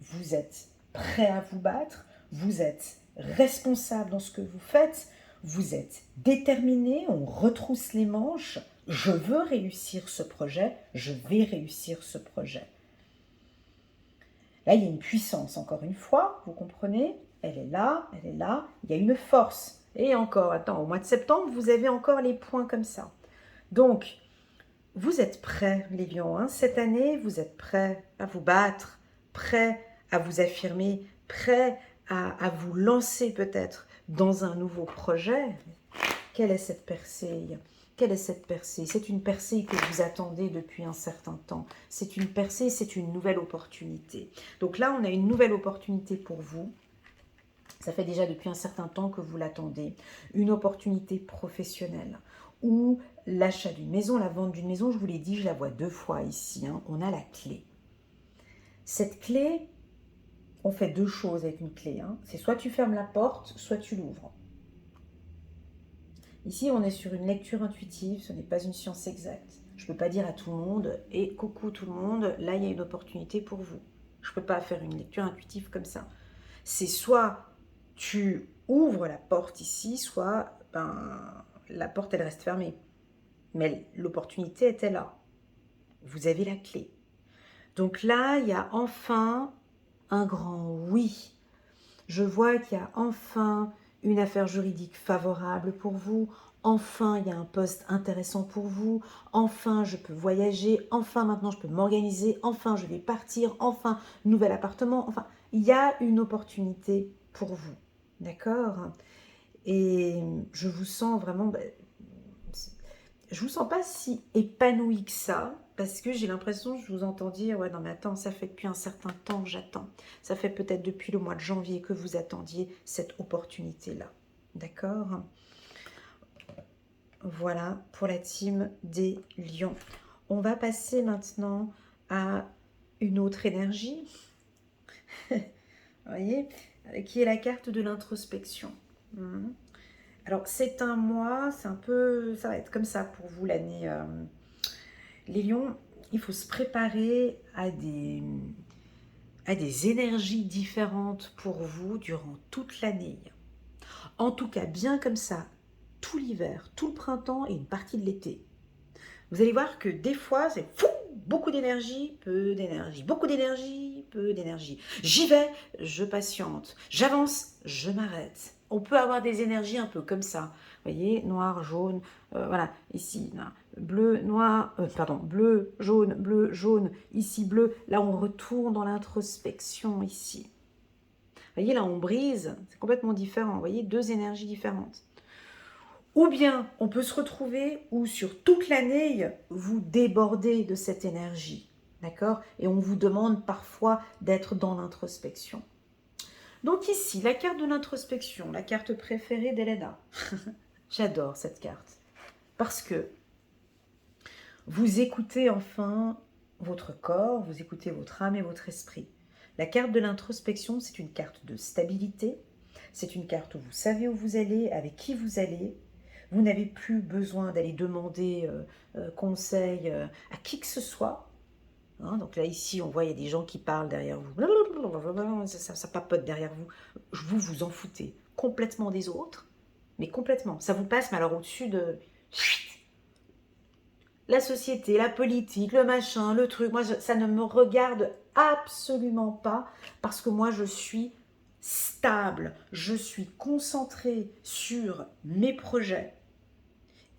vous êtes prêt à vous battre, vous êtes responsable dans ce que vous faites, vous êtes déterminé, on retrousse les manches, je veux réussir ce projet, je vais réussir ce projet. Là, il y a une puissance, encore une fois, vous comprenez? Elle est là, il y a une force. Et encore, attends, au mois de septembre, vous avez encore les points comme ça. Donc, vous êtes prêts, les lions, hein? Cette année, vous êtes prêts à vous battre, prêts à vous affirmer, prêts à vous lancer peut-être dans un nouveau projet. Quelle est cette percée? Quelle est cette percée? C'est une percée que vous attendez depuis un certain temps. C'est une percée, c'est une nouvelle opportunité. Donc là, on a une nouvelle opportunité pour vous. Ça fait déjà depuis un certain temps que vous l'attendez. Une opportunité professionnelle ou l'achat d'une maison, la vente d'une maison. Je vous l'ai dit, je la vois 2 fois ici. Hein. On a la clé. Cette clé, on fait 2 choses avec une clé. Hein. C'est soit tu fermes la porte, soit tu l'ouvres. Ici, on est sur une lecture intuitive, ce n'est pas une science exacte. Je ne peux pas dire à tout le monde, et coucou tout le monde, là il y a une opportunité pour vous. Je ne peux pas faire une lecture intuitive comme ça. C'est soit tu ouvres la porte ici, soit la porte elle reste fermée. Mais l'opportunité était là. Vous avez la clé. Donc là, il y a enfin un grand oui. Je vois qu'il y a enfin une affaire juridique favorable pour vous. Enfin, il y a un poste intéressant pour vous. Enfin, je peux voyager. Enfin, maintenant, je peux m'organiser. Enfin, je vais partir. Enfin, nouvel appartement. Enfin, il y a une opportunité pour vous. D'accord? Et je vous sens vraiment... je vous sens pas si épanouie que ça, parce que j'ai l'impression, je vous entends dire, ouais non mais attends, ça fait depuis un certain temps que j'attends. Ça fait peut-être depuis le mois de janvier que vous attendiez cette opportunité-là. D'accord? Voilà pour la team des lions. On va passer maintenant à une autre énergie, vous voyez, qui est la carte de l'introspection. Alors c'est un mois, c'est un peu, ça va être comme ça pour vous l'année. Les lions, il faut se préparer à des énergies différentes pour vous durant toute l'année. En tout cas, bien comme ça, tout l'hiver, tout le printemps et une partie de l'été. Vous allez voir que des fois, c'est fou, beaucoup d'énergie, peu d'énergie, beaucoup d'énergie, peu d'énergie. J'y vais, je patiente, j'avance, je m'arrête. On peut avoir des énergies un peu comme ça. Vous voyez, noir, jaune, voilà, ici, là, bleu, noir, bleu, jaune, ici, bleu. Là, on retourne dans l'introspection, ici. Vous voyez, là, on brise, c'est complètement différent. Vous voyez, 2 énergies différentes. Ou bien on peut se retrouver où sur toute l'année, vous débordez de cette énergie. D'accord? Et on vous demande parfois d'être dans l'introspection. Donc ici, la carte de l'introspection, la carte préférée d'Elena. J'adore cette carte. Parce que vous écoutez enfin votre corps, vous écoutez votre âme et votre esprit. La carte de l'introspection, c'est une carte de stabilité. C'est une carte où vous savez où vous allez, avec qui vous allez. Vous n'avez plus besoin d'aller demander conseil à qui que ce soit. Hein, donc là, ici, on voit, il y a des gens qui parlent derrière vous. Ça papote derrière vous. Vous vous en foutez complètement des autres. Mais complètement. Ça vous passe, mais alors au-dessus de... La société, la politique, le machin, le truc. Moi, ça ne me regarde absolument pas parce que moi, je suis stable. Je suis concentrée sur mes projets.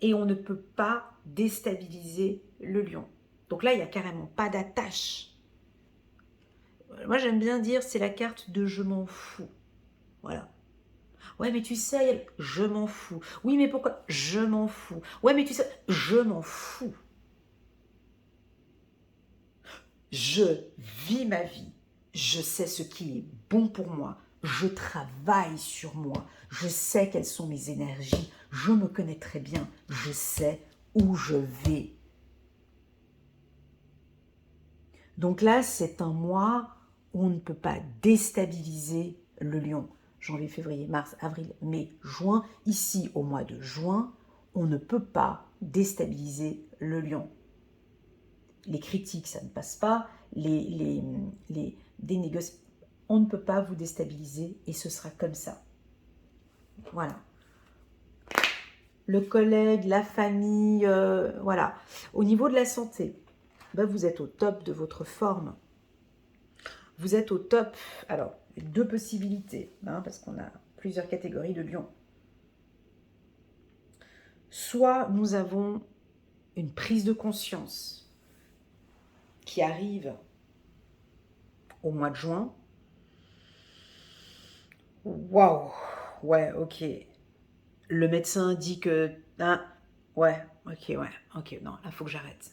Et on ne peut pas déstabiliser le lion. Donc là, il n'y a carrément pas d'attache. Moi, j'aime bien dire, c'est la carte de je m'en fous. Voilà. Ouais, mais tu sais, je m'en fous. Oui, mais pourquoi? Je m'en fous. Ouais, mais tu sais, je m'en fous. Je vis ma vie. Je sais ce qui est bon pour moi. Je travaille sur moi. Je sais quelles sont mes énergies. Je me connais très bien. Je sais où je vais. Donc là, c'est un mois où on ne peut pas déstabiliser le lion. Janvier, février, mars, avril, mai, juin. Ici, au mois de juin, on ne peut pas déstabiliser le lion. Les critiques, ça ne passe pas. Des négociations, on ne peut pas vous déstabiliser et ce sera comme ça. Voilà. Le collègue, la famille, voilà. Au niveau de la santé, ben vous êtes au top de votre forme. Vous êtes au top. Alors, 2 possibilités, hein, parce qu'on a plusieurs catégories de lions. Soit nous avons une prise de conscience qui arrive au mois de juin. Waouh, ouais, ok. Le médecin dit que, ah, ouais, Ok, ouais, ok, non, là, il faut que j'arrête.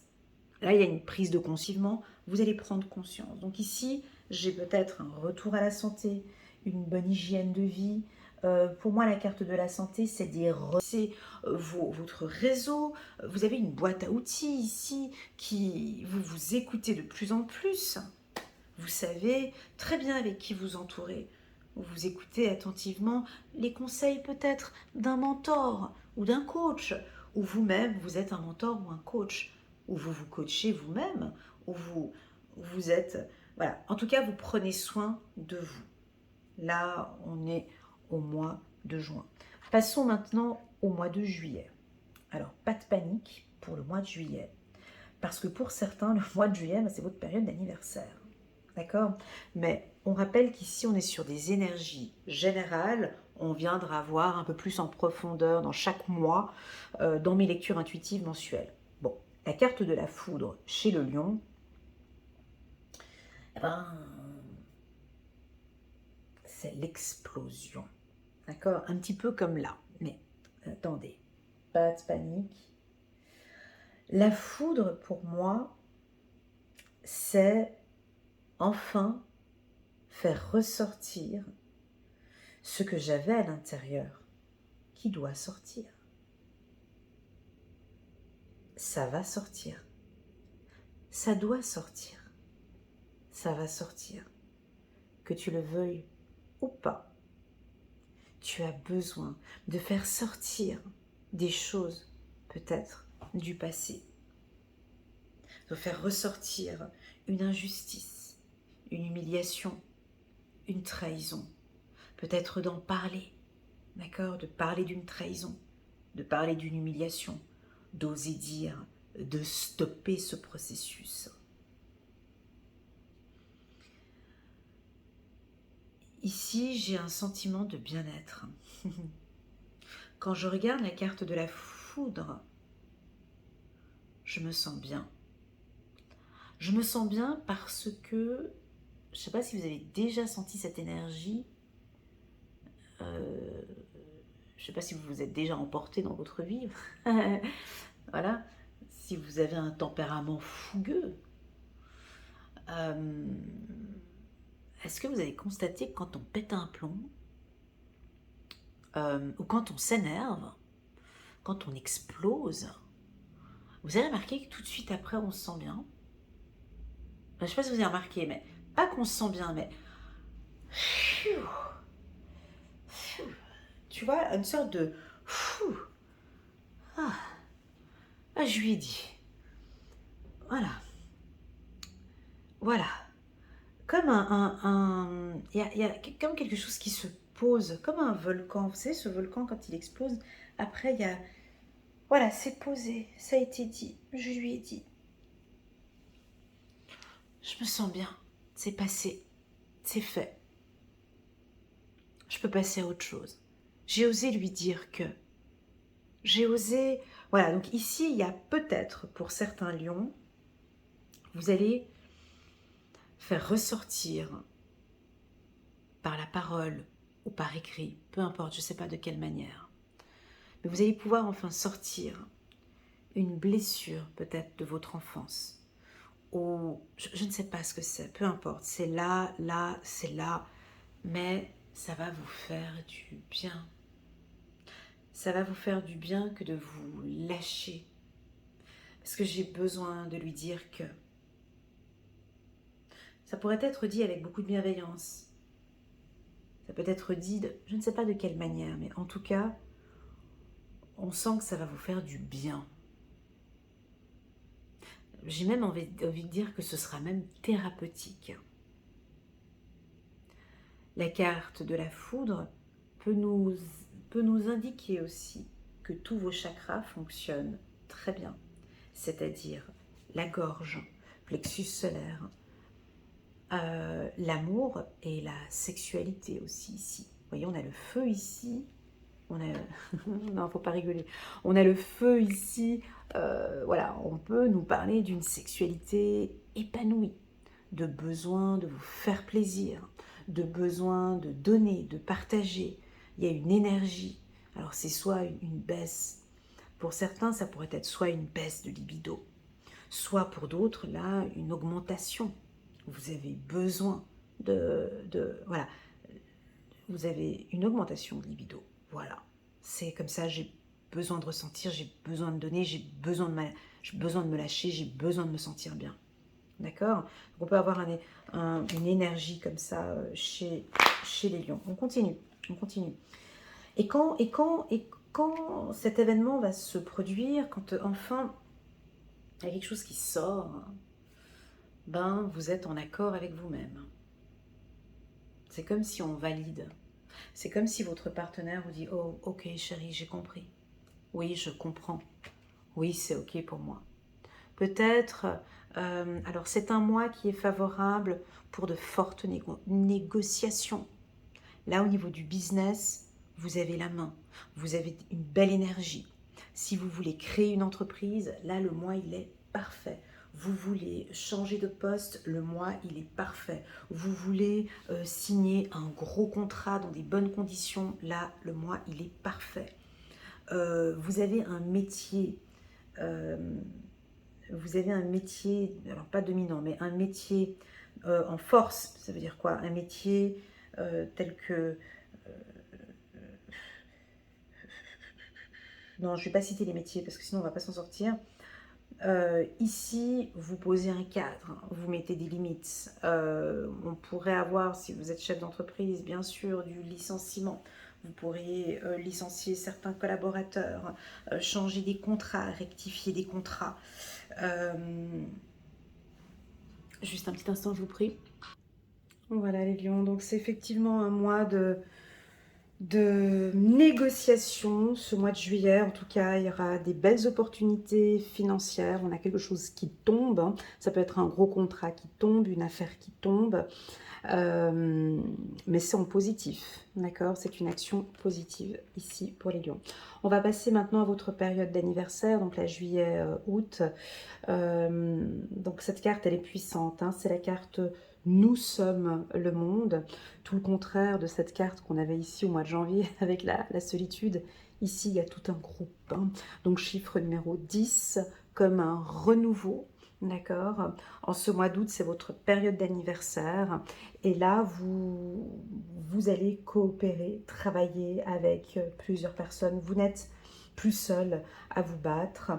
Là, il y a une prise de conscience. Vous allez prendre conscience. Donc ici, j'ai peut-être un retour à la santé, une bonne hygiène de vie. Pour moi, la carte de la santé, c'est votre réseau. Vous avez une boîte à outils ici qui vous écoutez de plus en plus. Vous savez très bien avec qui vous entourez. Vous écoutez attentivement les conseils peut-être d'un mentor ou d'un coach, ou vous-même, vous êtes un mentor ou un coach, ou vous vous coachez vous-même, ou vous êtes... Voilà, en tout cas, vous prenez soin de vous. Là, on est au mois de juin. Passons maintenant au mois de juillet. Alors, pas de panique pour le mois de juillet, parce que pour certains, le mois de juillet, c'est votre période d'anniversaire. D'accord? Mais on rappelle qu'ici, on est sur des énergies générales. On viendra voir un peu plus en profondeur dans chaque mois dans mes lectures intuitives mensuelles. Bon, la carte de la foudre chez le lion, eh ben, c'est l'explosion. D'accord? Un petit peu comme là. Mais attendez, pas de panique. La foudre, pour moi, c'est enfin faire ressortir ce que j'avais à l'intérieur qui doit sortir. Ça va sortir. Ça doit sortir. Ça va sortir. Que tu le veuilles ou pas. Tu as besoin de faire sortir des choses, peut-être, du passé. De faire ressortir une injustice, une humiliation, une trahison. Peut-être d'en parler, d'accord? De parler d'une trahison, de parler d'une humiliation, d'oser dire, de stopper ce processus. Ici, j'ai un sentiment de bien-être. Quand je regarde la carte de la foudre, je me sens bien. Je me sens bien parce que, je ne sais pas si vous avez déjà senti cette énergie, je ne sais pas si vous vous êtes déjà emporté dans votre vie, voilà, si vous avez un tempérament fougueux, est-ce que vous avez constaté que quand on pète un plomb, ou quand on s'énerve, quand on explose, vous avez remarqué que tout de suite après on se sent bien? Je ne sais pas si vous avez remarqué, mais pas qu'on se sent bien, mais tu vois, une sorte de ah, ah, je lui ai dit. Voilà. Voilà. Comme y a comme quelque chose qui se pose, comme un volcan. Vous savez, ce volcan, quand il explose, après, il y a... Voilà, c'est posé, ça a été dit, je lui ai dit. Je me sens bien, c'est passé, c'est fait. Je peux passer à autre chose. J'ai osé lui dire que... J'ai osé... Voilà, donc ici, il y a peut-être, pour certains lions, vous allez faire ressortir par la parole ou par écrit, peu importe, je ne sais pas de quelle manière. Mais vous allez pouvoir enfin sortir une blessure peut-être de votre enfance. Ou je ne sais pas ce que c'est, peu importe. C'est là, là, c'est là. Mais ça va vous faire du bien. Ça va vous faire du bien que de vous lâcher. Parce que j'ai besoin de lui dire que... Ça pourrait être dit avec beaucoup de bienveillance. Ça peut être dit, je ne sais pas de quelle manière, mais en tout cas, on sent que ça va vous faire du bien. J'ai même envie de dire que ce sera même thérapeutique. La carte de la foudre peut nous indiquer aussi que tous vos chakras fonctionnent très bien, c'est-à-dire la gorge, plexus solaire, l'amour et la sexualité aussi ici. Vous voyez, on a le feu ici, on a... non, faut pas rigoler. On a le feu ici, voilà, on peut nous parler d'une sexualité épanouie, de besoin de vous faire plaisir, de besoin de donner, de partager. Il y a une énergie. Alors c'est soit une baisse pour certains, ça pourrait être soit une baisse de libido, soit pour d'autres, là, une augmentation. Vous avez besoin voilà, vous avez une augmentation de libido. Voilà, c'est comme ça, j'ai besoin de ressentir, j'ai besoin de donner, j'ai besoin de me lâcher, j'ai besoin de me sentir bien. D'accord? On peut avoir une énergie comme ça chez les lions. On continue, on continue. Et quand cet événement va se produire, quand enfin il y a quelque chose qui sort, ben vous êtes en accord avec vous-même. C'est comme si on valide. C'est comme si votre partenaire vous dit « Oh, ok chérie, j'ai compris. Oui, je comprends. Oui, c'est ok pour moi. » Peut-être, alors c'est un mois qui est favorable pour de fortes négociations. Là, au niveau du business, vous avez la main. Vous avez une belle énergie. Si vous voulez créer une entreprise, là, le mois, il est parfait. Vous voulez changer de poste, le mois, il est parfait. Vous voulez signer un gros contrat dans des bonnes conditions, là, le mois, il est parfait. Vous avez un métier... alors pas dominant, mais un métier en force. Ça veut dire quoi? Un métier tel que... non, je ne vais pas citer les métiers parce que sinon on ne va pas s'en sortir. Ici, vous posez un cadre, vous mettez des limites. On pourrait avoir, si vous êtes chef d'entreprise, bien sûr, du licenciement. Vous pourriez licencier certains collaborateurs, changer des contrats, rectifier des contrats. Juste un petit instant, je vous prie. Voilà les lions, donc c'est effectivement un mois de négociation ce mois de juillet. En tout cas, il y aura des belles opportunités financières. On a quelque chose qui tombe, hein. Ça peut être un gros contrat qui tombe, une affaire qui tombe. Mais c'est en positif, d'accord? C'est une action positive ici pour les lions. On va passer maintenant à votre période d'anniversaire, donc la juillet-août. Donc cette carte, elle est puissante, hein. C'est la carte Nous sommes le monde, tout le contraire de cette carte qu'on avait ici au mois de janvier avec la solitude. Ici, il y a tout un groupe, hein. Donc chiffre numéro 10 comme un renouveau. D'accord. En ce mois d'août, c'est votre période d'anniversaire. Et là, vous allez coopérer, travailler avec plusieurs personnes. Vous n'êtes plus seul à vous battre.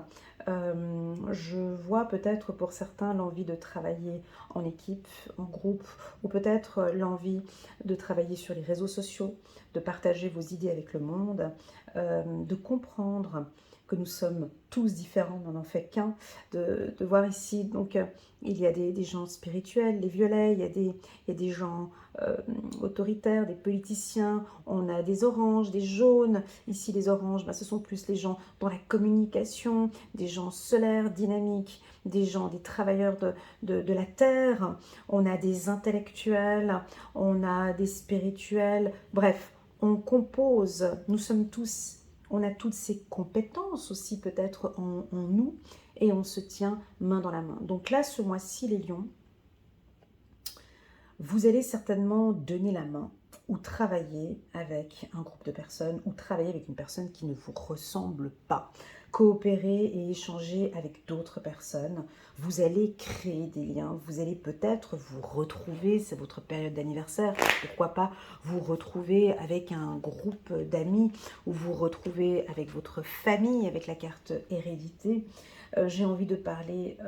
Je vois peut-être pour certains l'envie de travailler en équipe, en groupe, ou peut-être l'envie de travailler sur les réseaux sociaux, de partager vos idées avec le monde, de comprendre que nous sommes tous différents, on n'en fait qu'un, de voir ici, donc il y a des gens spirituels, les violets, il y a des gens autoritaires, des politiciens, on a des oranges, des jaunes, ici les oranges, ce sont plus les gens dans la communication, des gens solaires, dynamiques, des gens, des travailleurs de la terre, on a des intellectuels, on a des spirituels, bref, on compose, nous sommes tous... On a toutes ces compétences aussi peut-être en nous et on se tient main dans la main. Donc là, ce mois-ci, les lions, vous allez certainement donner la main ou travailler avec un groupe de personnes ou travailler avec une personne qui ne vous ressemble pas. Coopérer et échanger avec d'autres personnes. Vous allez créer des liens. Vous allez peut-être vous retrouver, c'est votre période d'anniversaire, pourquoi pas vous retrouver avec un groupe d'amis ou vous retrouver avec votre famille, avec la carte hérédité. J'ai envie de parler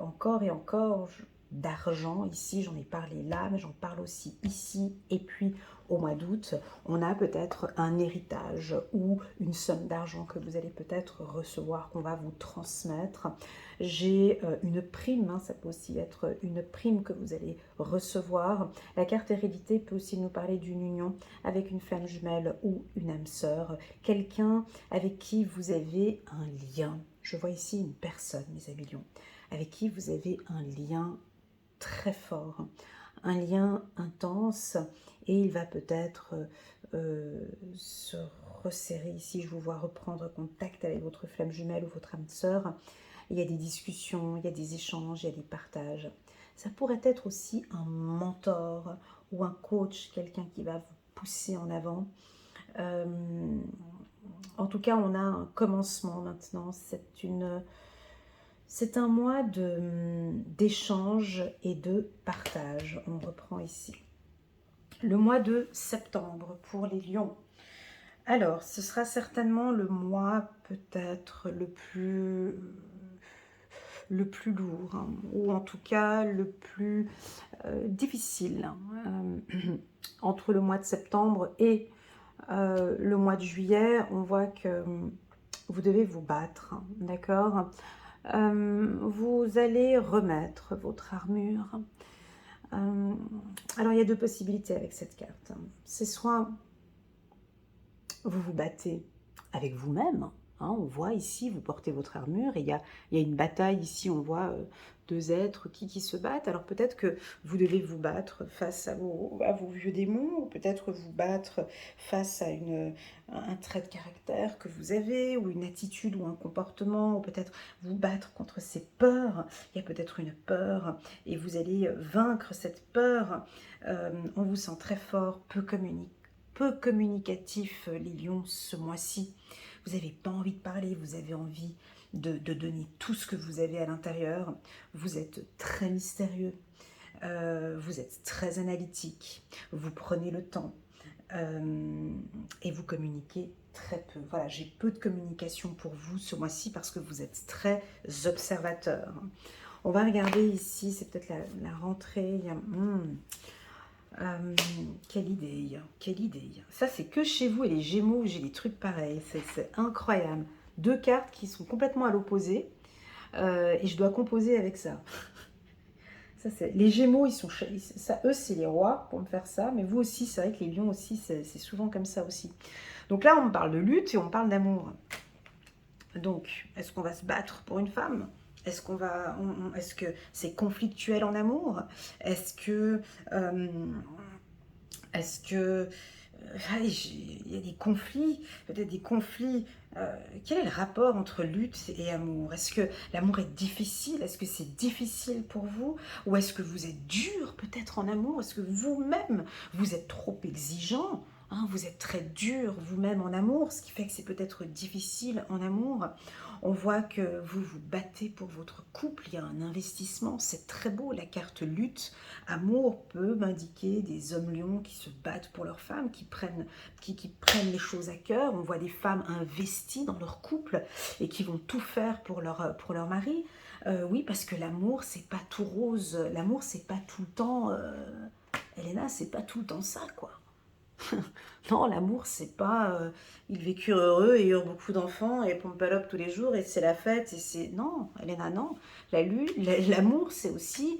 encore et encore d'argent. Ici, j'en ai parlé là, mais j'en parle aussi ici. Et puis, au mois d'août, on a peut-être un héritage ou une somme d'argent que vous allez peut-être recevoir, qu'on va vous transmettre. J'ai une prime, hein, ça peut aussi être une prime que vous allez recevoir. La carte hérédité peut aussi nous parler d'une union avec une flamme jumelle ou une âme sœur, quelqu'un avec qui vous avez un lien. Je vois ici une personne, mes amis lions, avec qui vous avez un lien très fort, un lien intense, et il va peut-être se resserrer. Ici, je vous vois reprendre contact avec votre flamme jumelle ou votre âme sœur. Il y a des discussions, il y a des échanges, il y a des partages. Ça pourrait être aussi un mentor ou un coach, quelqu'un qui va vous pousser en avant. en tout cas, on a un commencement maintenant. C'est un mois d'échange et de partage. On reprend ici. Le mois de septembre pour les lions. Alors, ce sera certainement le mois peut-être le plus lourd, hein, ou en tout cas le plus difficile. Entre le mois de septembre et le mois de juillet, on voit que vous devez vous battre, d'accord. Vous allez remettre votre armure. Alors, il y a deux possibilités avec cette carte. C'est soit vous vous battez avec vous-même. Hein, on voit ici, vous portez votre armure et il y a une bataille ici, on voit deux êtres qui se battent. Alors peut-être que vous devez vous battre face à vos vieux démons, ou peut-être vous battre face à un trait de caractère que vous avez, ou une attitude ou un comportement, ou peut-être vous battre contre ces peurs. Il y a peut-être une peur et vous allez vaincre cette peur. On vous sent très fort, peu communicatif, les lions, ce mois-ci. Vous n'avez pas envie de parler, vous avez envie de donner tout ce que vous avez à l'intérieur. Vous êtes très mystérieux, vous êtes très analytique, vous prenez le temps et vous communiquez très peu. Voilà, j'ai peu de communication pour vous ce mois-ci parce que vous êtes très observateur. On va regarder ici, c'est peut-être la rentrée. Il y a, quelle idée, quelle idée. Ça, c'est que chez vous et les Gémeaux, j'ai des trucs pareils. C'est incroyable. Deux cartes qui sont complètement à l'opposé. Et je dois composer avec ça. Ça, les Gémeaux, eux, c'est les rois pour me faire ça. Mais vous aussi, c'est vrai que les lions aussi, c'est souvent comme ça aussi. Donc là, on parle de lutte et on parle d'amour. Donc, est-ce qu'on va se battre pour une femme? Est-ce est-ce que c'est conflictuel en amour? Est-ce que il y a des conflits, peut-être des conflits. Quel est le rapport entre lutte et amour? Est-ce que l'amour est difficile? Est-ce que c'est difficile pour vous? Ou est-ce que vous êtes dur peut-être en amour? Est-ce que vous-même, vous êtes trop exigeant? Hein, vous êtes très dur vous-même en amour, ce qui fait que c'est peut-être difficile en amour. On voit que vous vous battez pour votre couple, il y a un investissement, c'est très beau. La carte lutte, amour peut m'indiquer des hommes lions qui se battent pour leurs femmes, qui prennent les choses à cœur. On voit des femmes investies dans leur couple et qui vont tout faire pour leur mari. Oui, parce que l'amour, c'est pas tout rose. L'amour, c'est pas tout le temps... Elena, c'est pas tout le temps ça, quoi. Non, l'amour, c'est pas ils vécurent heureux et eurent beaucoup d'enfants et pompalop tous les jours et c'est la fête et c'est... Non, Elena, non. L'amour, c'est aussi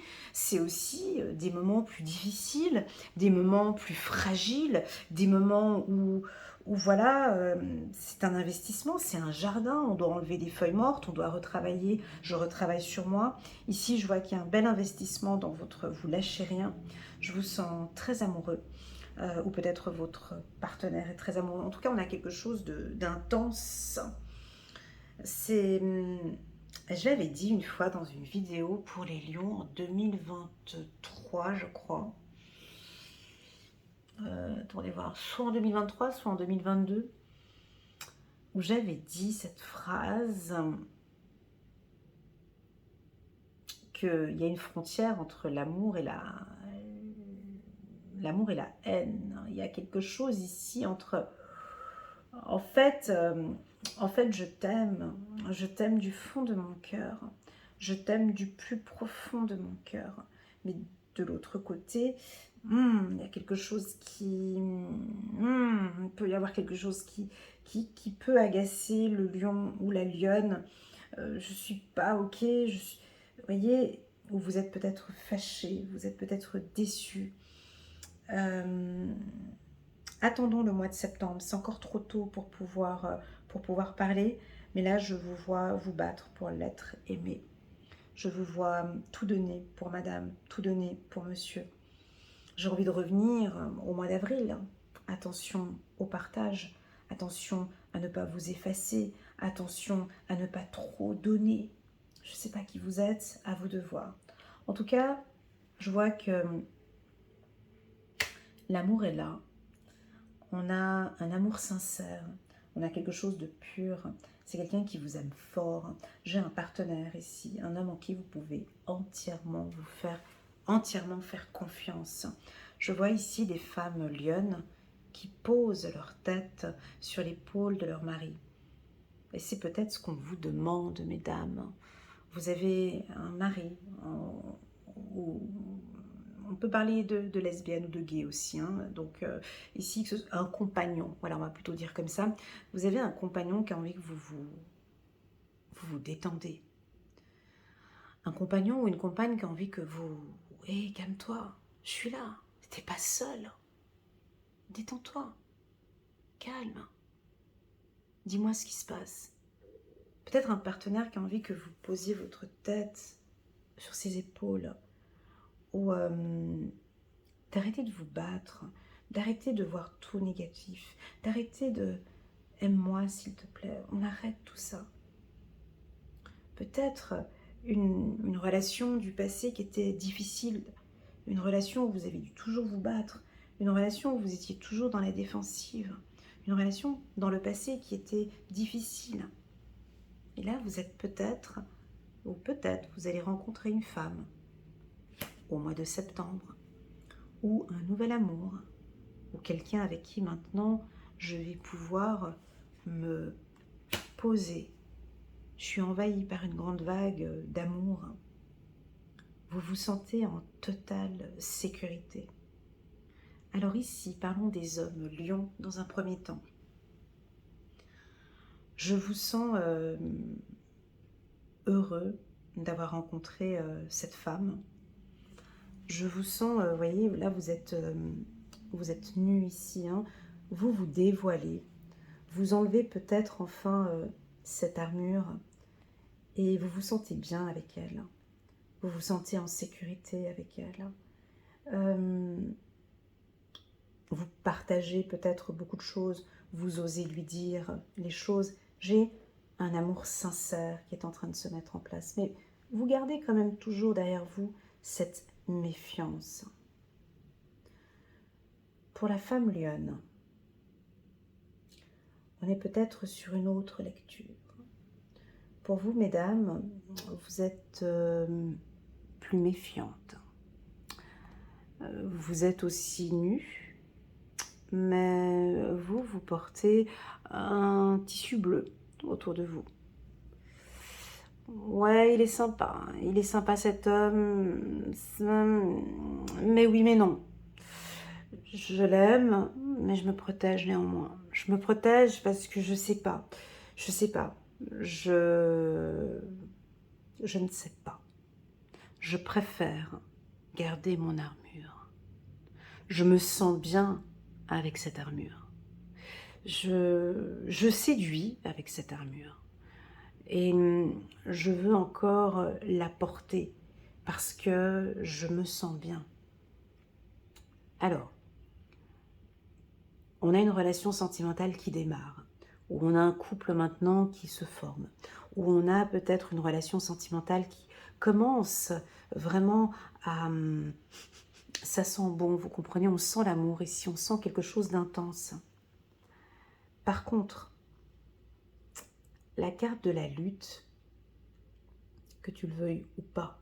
des moments plus difficiles, des moments plus fragiles, des moments où voilà, c'est un investissement, c'est un jardin, on doit enlever des feuilles mortes, on doit retravailler, je retravaille sur moi. Ici, je vois qu'il y a un bel investissement dans vous lâchez rien, je vous sens très amoureux. Ou peut-être votre partenaire est très amoureux. En tout cas, on a quelque chose d'intense. Je l'avais dit une fois dans une vidéo pour les lions en 2023, je crois. Attendez voir, soit en 2023, soit en 2022, où j'avais dit cette phrase qu'il y a une frontière entre l'amour et la haine. Il y a quelque chose ici entre... En fait, je t'aime du fond de mon cœur, je t'aime du plus profond de mon cœur. Mais de l'autre côté, il y a quelque chose il peut y avoir quelque chose qui peut agacer le lion ou la lionne. Je suis pas ok, vous voyez, ou vous êtes peut-être fâché, vous êtes peut-être déçu. Attendons le mois de septembre, c'est encore trop tôt pour pouvoir parler, mais là je vous vois vous battre pour l'être aimé. Je vous vois tout donner pour madame, tout donner pour monsieur. J'ai envie de revenir au mois d'avril. Attention au partage, attention à ne pas vous effacer, attention à ne pas trop donner. Je ne sais pas qui vous êtes, à vous de voir. En tout cas, je vois que l'amour est là. On a un amour sincère, on a quelque chose de pur. C'est quelqu'un qui vous aime fort. J'ai un partenaire ici, un homme en qui vous pouvez entièrement faire confiance. Je vois ici des femmes lionnes qui posent leur tête sur l'épaule de leur mari. Et c'est peut-être ce qu'on vous demande, mesdames. Vous avez un mari, ou on peut parler de lesbienne ou de gay aussi, hein. Donc ici, un compagnon, voilà, on va plutôt dire comme ça. Vous avez un compagnon qui a envie que vous détendez. Un compagnon ou une compagne qui a envie que vous... Hé, calme-toi, je suis là, t'es pas seul. Détends-toi, calme. Dis-moi ce qui se passe. Peut-être un partenaire qui a envie que vous posiez votre tête sur ses épaules, ou d'arrêter de vous battre, d'arrêter de voir tout négatif, d'arrêter de « aime-moi s'il te plaît », on arrête tout ça. Peut-être une relation du passé qui était difficile, une relation où vous avez dû toujours vous battre, une relation où vous étiez toujours dans la défensive, une relation dans le passé qui était difficile. Et là, vous êtes peut-être, ou peut-être vous allez rencontrer une femme au mois de septembre, ou un nouvel amour, ou quelqu'un avec qui maintenant je vais pouvoir me poser. Je suis envahie par une grande vague d'amour. Vous vous sentez en totale sécurité. Alors ici, parlons des hommes lions dans un premier temps. Je vous sens heureux d'avoir rencontré cette femme. Je vous sens, vous voyez, là vous êtes nus ici, hein. Vous vous dévoilez, vous enlevez peut-être enfin cette armure et vous vous sentez bien avec elle. Vous vous sentez en sécurité avec elle. Vous partagez peut-être beaucoup de choses, vous osez lui dire les choses. J'ai un amour sincère qui est en train de se mettre en place, mais vous gardez quand même toujours derrière vous cette méfiance. Pour la femme lionne, on est peut-être sur une autre lecture. Pour vous, mesdames, vous êtes plus méfiantes. Vous êtes aussi nues, mais vous portez un tissu bleu autour de vous. Ouais, il est sympa cet homme, mais oui, mais non. Je l'aime, mais je me protège néanmoins. Je me protège parce que je sais pas, je ne sais pas. Je préfère garder mon armure. Je me sens bien avec cette armure. Je séduis avec cette armure. Et je veux encore la porter parce que je me sens bien. Alors, on a une relation sentimentale qui démarre, où on a un couple maintenant qui se forme, où on a peut-être une relation sentimentale qui commence vraiment à... Ça sent bon, vous comprenez, on sent l'amour ici, on sent quelque chose d'intense. Par contre, la carte de la lutte, que tu le veuilles ou pas,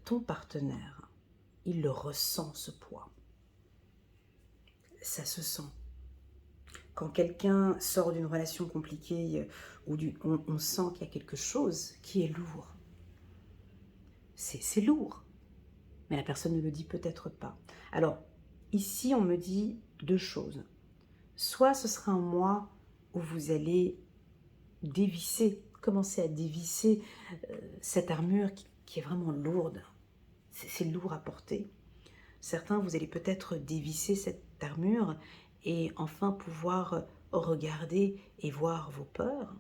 ton partenaire, il le ressent ce poids. Ça se sent. Quand quelqu'un sort d'une relation compliquée, on sent qu'il y a quelque chose qui est lourd. C'est lourd, mais la personne ne le dit peut-être pas. Alors, ici, on me dit deux choses. Soit ce sera un mois où vous allez commencer à dévisser cette armure qui est vraiment lourde. C'est lourd à porter. Certains, vous allez peut-être dévisser cette armure et enfin pouvoir regarder et voir vos peurs.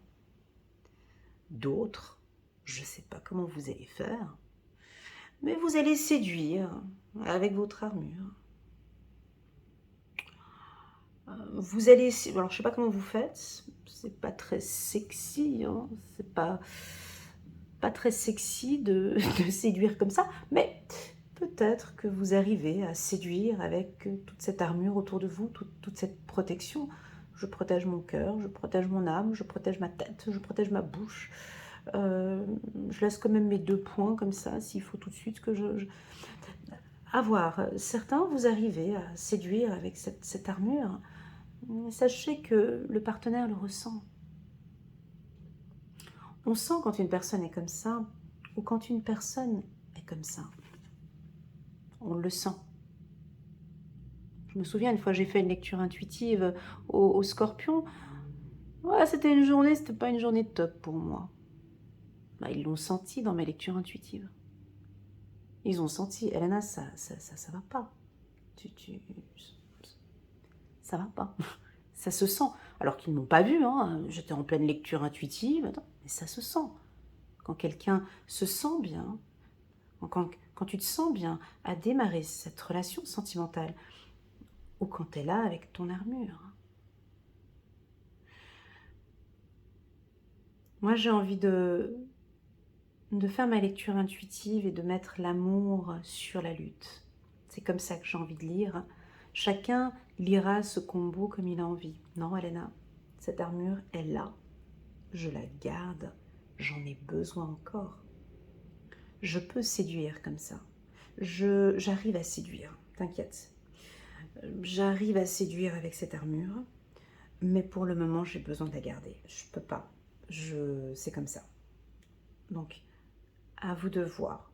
D'autres, je ne sais pas comment vous allez faire, mais vous allez séduire avec votre armure. Vous allez, alors je ne sais pas comment vous faites, c'est pas très sexy, hein, c'est pas très sexy de séduire comme ça, mais peut-être que vous arrivez à séduire avec toute cette armure autour de vous, toute cette protection. Je protège mon cœur, je protège mon âme, je protège ma tête, je protège ma bouche. Je laisse quand même mes 2 points comme ça, s'il faut tout de suite que À voir. Certains, vous arrivez à séduire avec cette armure. Sachez que le partenaire le ressent. On sent quand une personne est comme ça, ou quand une personne est comme ça. On le sent. Je me souviens, une fois, j'ai fait une lecture intuitive au Scorpion. Ouais, c'était une journée, c'était pas une journée top pour moi. Bah, ils l'ont senti dans mes lectures intuitives. Ils ont senti, Elena, ça va pas. Ça va pas. Ça se sent. Alors qu'ils ne m'ont pas vu, hein. J'étais en pleine lecture intuitive, mais ça se sent. Quand quelqu'un se sent bien, quand tu te sens bien à démarrer cette relation sentimentale, ou quand tu es là avec ton armure. Moi, j'ai envie de faire ma lecture intuitive et de mettre l'amour sur la lutte. C'est comme ça que j'ai envie de lire. Chacun lira ce combo comme il a envie. Non, Elena, cette armure est là. Je la garde. J'en ai besoin encore. Je peux séduire comme ça. J'arrive à séduire, t'inquiète. J'arrive à séduire avec cette armure, mais pour le moment, j'ai besoin de la garder. Je peux pas. C'est comme ça. Donc, à vous de voir.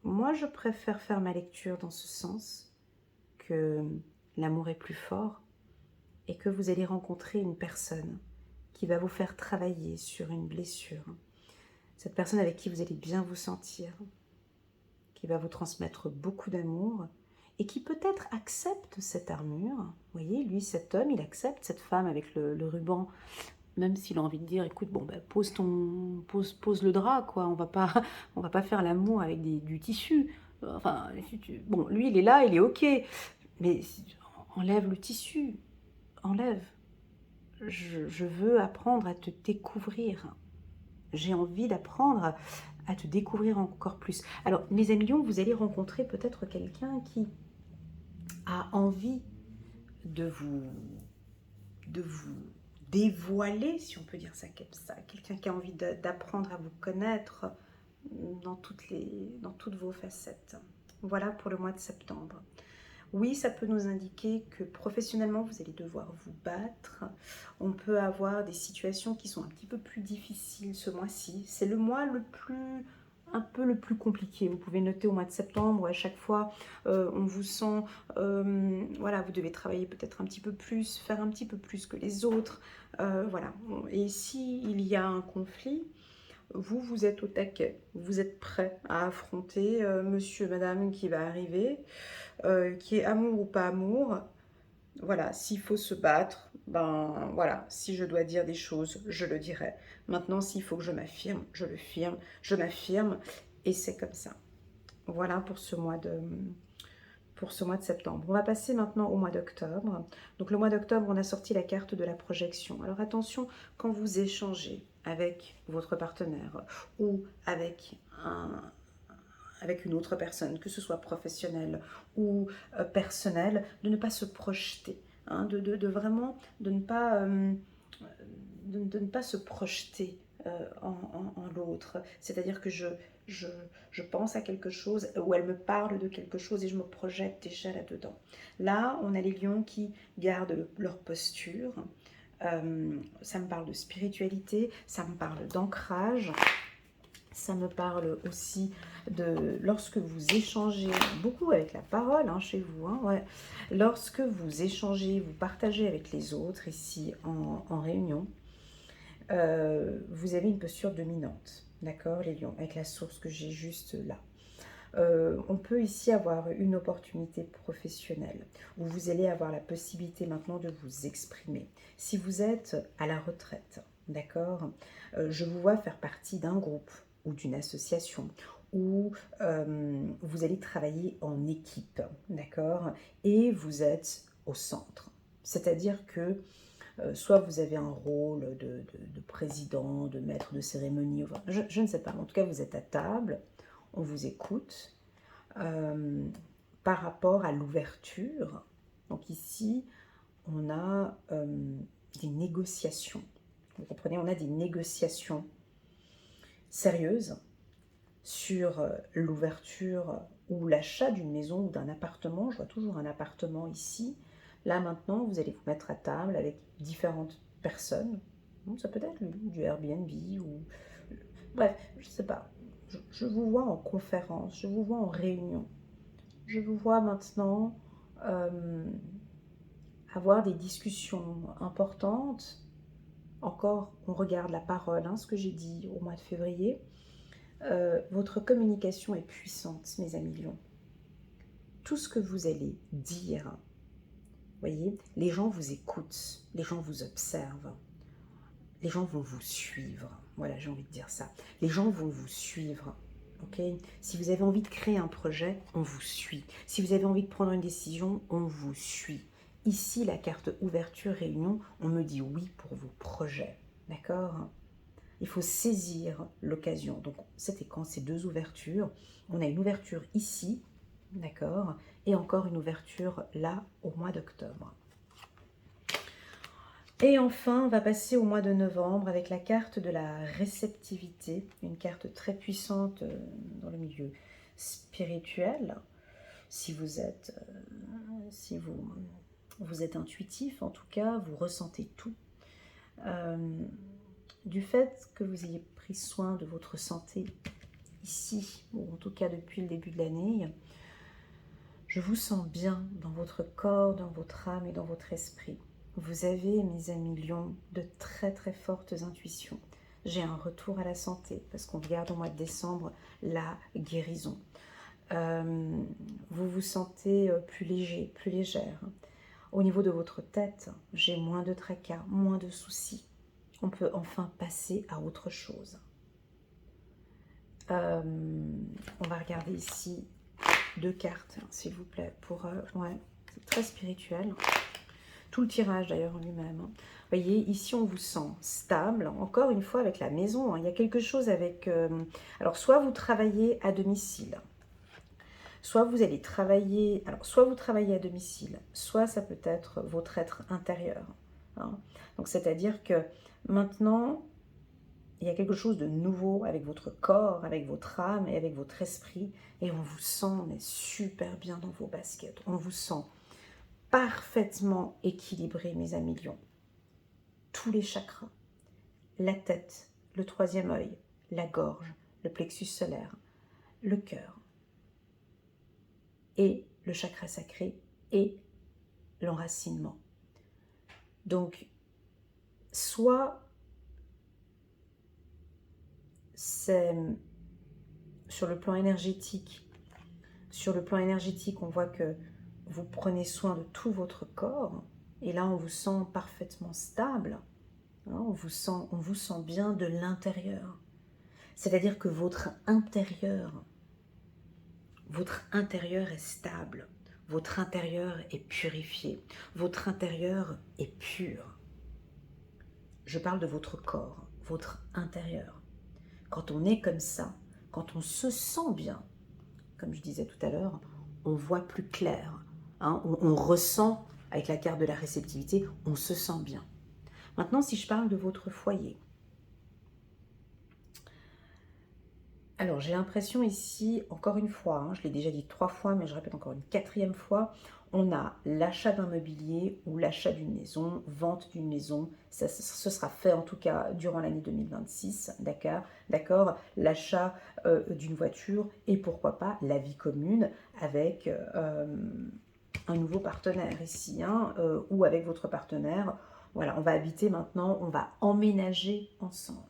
Moi, je préfère faire ma lecture dans ce sens, que l'amour est plus fort et que vous allez rencontrer une personne qui va vous faire travailler sur une blessure. Cette personne avec qui vous allez bien vous sentir, qui va vous transmettre beaucoup d'amour et qui peut-être accepte cette armure. Vous voyez, lui, cet homme, il accepte cette femme avec le ruban, même s'il a envie de dire, écoute, bon, ben, pose le drap, quoi. On va pas faire l'amour avec du tissu. Enfin, bon, lui, il est là, il est ok, mais enlève le tissu, enlève. Je veux apprendre à te découvrir. J'ai envie d'apprendre à te découvrir encore plus. Alors, mes amis lions, vous allez rencontrer peut-être quelqu'un qui a envie de vous dévoiler, si on peut dire ça comme ça. Quelqu'un qui a envie d'apprendre à vous connaître dans toutes vos facettes. Voilà pour le mois de septembre. Oui, ça peut nous indiquer que professionnellement, vous allez devoir vous battre. On peut avoir des situations qui sont un petit peu plus difficiles ce mois-ci. C'est le mois un peu le plus compliqué. Vous pouvez noter au mois de septembre, à chaque fois, on vous sent, voilà, vous devez travailler peut-être un petit peu plus, faire un petit peu plus que les autres. Voilà. Et s'il y a un conflit, vous êtes au taquet, vous êtes prêt à affronter monsieur, madame qui va arriver, qui est amour ou pas amour. Voilà, s'il faut se battre, ben voilà, si je dois dire des choses, je le dirai. Maintenant, s'il faut que je m'affirme, je m'affirme, et c'est comme ça. Voilà pour ce mois de septembre. On va passer maintenant au mois d'octobre. Donc le mois d'octobre, on a sorti la carte de la projection. Alors attention, quand vous échangez avec votre partenaire ou avec une autre personne, que ce soit professionnelle ou personnelle, de ne pas se projeter, hein, vraiment de ne pas, de ne pas se projeter en l'autre. C'est-à-dire que je pense à quelque chose, ou elle me parle de quelque chose et je me projette déjà là-dedans. Là, on a les lions qui gardent leur posture. Ça me parle de spiritualité, ça me parle d'ancrage. Ça me parle aussi de lorsque vous échangez beaucoup avec la parole hein, chez vous. Hein, ouais. Lorsque vous échangez, vous partagez avec les autres ici en réunion, vous avez une posture dominante. D'accord, les lions, avec la source que j'ai juste là. On peut ici avoir une opportunité professionnelle où vous allez avoir la possibilité maintenant de vous exprimer. Si vous êtes à la retraite, d'accord, je vous vois faire partie d'un groupe ou d'une association où vous allez travailler en équipe, d'accord, et vous êtes au centre. C'est-à-dire que soit vous avez un rôle de président, de maître de cérémonie, enfin, je ne sais pas, en tout cas vous êtes à table, on vous écoute par rapport à l'ouverture. Donc ici, on a des négociations. Vous comprenez, on a des négociations sérieuses sur l'ouverture ou l'achat d'une maison ou d'un appartement. Je vois toujours un appartement ici. Là maintenant, vous allez vous mettre à table avec différentes personnes. Ça peut être du Airbnb ou... Bref, je ne sais pas. Je vous vois en conférence, je vous vois en réunion. Je vous vois maintenant avoir des discussions importantes. Encore, on regarde la parole, ce que j'ai dit au mois de février. Votre communication est puissante, mes amis lions. Tout ce que vous allez dire, voyez, les gens vous écoutent, les gens vous observent, les gens vont vous suivre. Voilà, j'ai envie de dire ça. Les gens vont vous suivre. Ok. Si vous avez envie de créer un projet, on vous suit. Si vous avez envie de prendre une décision, on vous suit. Ici, la carte ouverture réunion, on me dit oui pour vos projets. D'accord? Il faut saisir l'occasion. Donc, c'était quand ces deux ouvertures. On a une ouverture ici, d'accord? Et encore une ouverture là, au mois d'octobre. Et enfin, on va passer au mois de novembre avec la carte de la réceptivité, une carte très puissante dans le milieu spirituel. Si vous êtes, vous êtes intuitif, en tout cas, vous ressentez tout. Du fait que vous ayez pris soin de votre santé ici, ou en tout cas depuis le début de l'année, je vous sens bien dans votre corps, dans votre âme et dans votre esprit. Vous avez, mes amis lions, de très très fortes intuitions. J'ai un retour à la santé parce qu'on regarde au mois de décembre la guérison. Vous vous sentez plus léger, plus légère. Au niveau de votre tête, j'ai moins de tracas, moins de soucis. On peut enfin passer à autre chose. On va regarder ici 2 cartes, s'il vous plaît. Ouais, c'est très spirituel. Tout le tirage d'ailleurs en lui-même. Vous voyez, ici on vous sent stable. Encore une fois avec la maison, il y a quelque chose avec... alors soit vous travaillez à domicile, soit vous allez travailler... Alors soit vous travaillez à domicile, soit ça peut être votre être intérieur. Donc c'est-à-dire que maintenant, il y a quelque chose de nouveau avec votre corps, avec votre âme et avec votre esprit. Et on vous sent mais super bien dans vos baskets. On vous sent parfaitement équilibré, mes amis lions. Tous les chakras, la tête, le 3e œil, la gorge, le plexus solaire, le cœur et le chakra sacré et l'enracinement. Donc, soit c'est sur le plan énergétique. Sur le plan énergétique, on voit que vous prenez soin de tout votre corps. Et là, on vous sent parfaitement stable. On vous sent bien de l'intérieur. C'est-à-dire que votre intérieur est stable. Votre intérieur est purifié. Votre intérieur est pur. Je parle de votre corps, votre intérieur. Quand on est comme ça, quand on se sent bien, comme je disais tout à l'heure, on voit plus clair. On ressent, avec la carte de la réceptivité, on se sent bien. Maintenant, si je parle de votre foyer. Alors, j'ai l'impression ici, encore une fois, je l'ai déjà dit 3 fois, mais je répète encore une 4e fois, on a l'achat d'un mobilier ou l'achat d'une maison, vente d'une maison. Ça, ce sera fait en tout cas durant l'année 2026, d'accord. L'achat d'une voiture et pourquoi pas la vie commune avec un nouveau partenaire ici, ou avec votre partenaire. Voilà, on va habiter maintenant, on va emménager ensemble.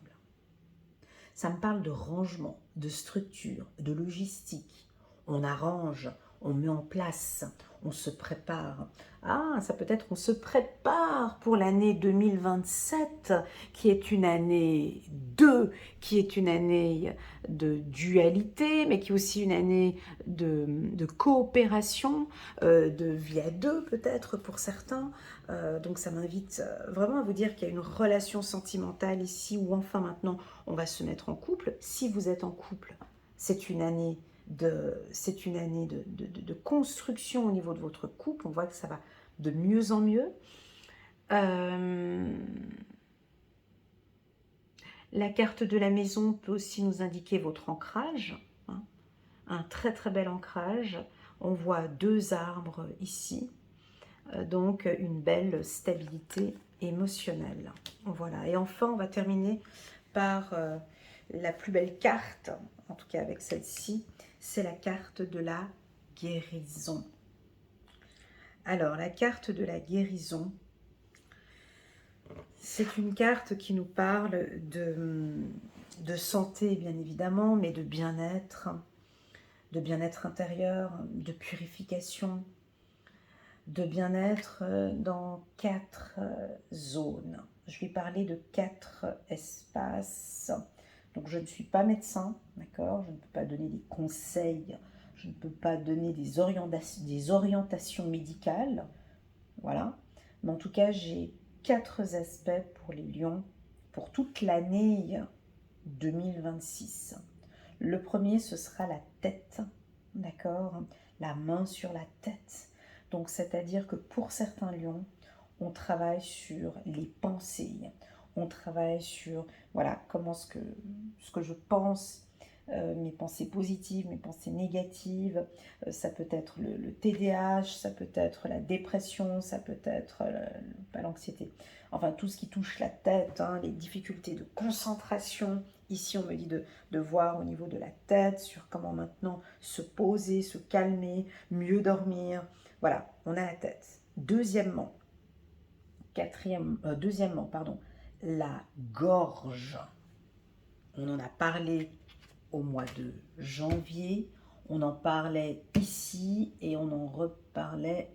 Ça me parle de rangement, de structure, de logistique. On arrange, on met en place, on se prépare. Ah, ça peut être on se prépare pour l'année 2027, qui est une année 2, qui est une année de dualité, mais qui est aussi une année de coopération, de vie à 2 peut-être pour certains. Donc ça m'invite vraiment à vous dire qu'il y a une relation sentimentale ici, où enfin maintenant on va se mettre en couple. Si vous êtes en couple, c'est une année de construction au niveau de votre couple. On voit que ça va de mieux en mieux. Euh, la carte de la maison peut aussi nous indiquer votre ancrage, hein, un très très bel ancrage. On voit 2 arbres ici, donc une belle stabilité émotionnelle. Voilà, et enfin on va terminer par la plus belle carte, en tout cas avec celle-ci, c'est la carte de la guérison. Alors la carte de la guérison, c'est une carte qui nous parle de santé bien évidemment, mais de bien-être intérieur, de purification, de bien-être dans 4 zones. Je vais parler de 4 espaces. Donc je ne suis pas médecin, d'accord? Je ne peux pas donner des conseils, je ne peux pas donner des orientations médicales, voilà. Mais en tout cas, j'ai 4 aspects pour les lions pour toute l'année 2026. Le premier, ce sera la tête, d'accord? La main sur la tête. Donc, c'est-à-dire que pour certains lions, on travaille sur les pensées. On travaille sur, voilà, comment ce que je pense, mes pensées positives, mes pensées négatives. Ça peut être le TDAH, ça peut être la dépression, ça peut être pas l'anxiété. Enfin, tout ce qui touche la tête, hein, les difficultés de concentration. Ici, on me dit de voir au niveau de la tête, sur comment maintenant se poser, se calmer, mieux dormir. Voilà, on a la tête. Deuxièmement, pardon, la gorge. On en a parlé au mois de janvier, on en parlait ici et on en reparlait.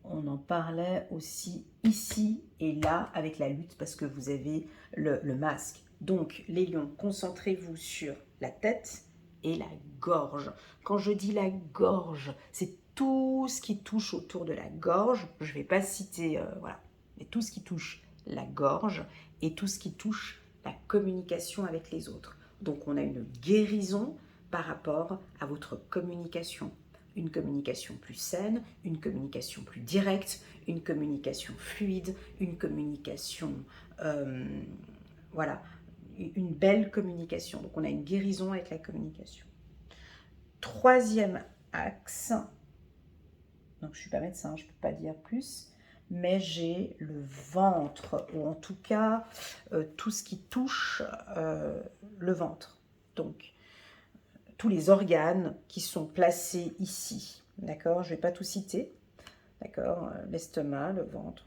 On en parlait aussi ici et là avec la lutte parce que vous avez le masque. Donc les lions, concentrez-vous sur la tête et la gorge. Quand je dis la gorge, c'est tout ce qui touche autour de la gorge. Je ne vais pas citer, voilà, mais tout ce qui touche la gorge et tout ce qui touche la communication avec les autres. Donc on a une guérison par rapport à votre communication. Une communication plus saine, une communication plus directe, une communication fluide, une communication, voilà, une belle communication. Donc on a une guérison avec la communication. Troisième axe, donc je ne suis pas médecin, je ne peux pas dire plus, mais j'ai le ventre, ou en tout cas tout ce qui touche le ventre. Donc tous les organes qui sont placés ici, d'accord? Je ne vais pas tout citer, d'accord? L'estomac, le ventre,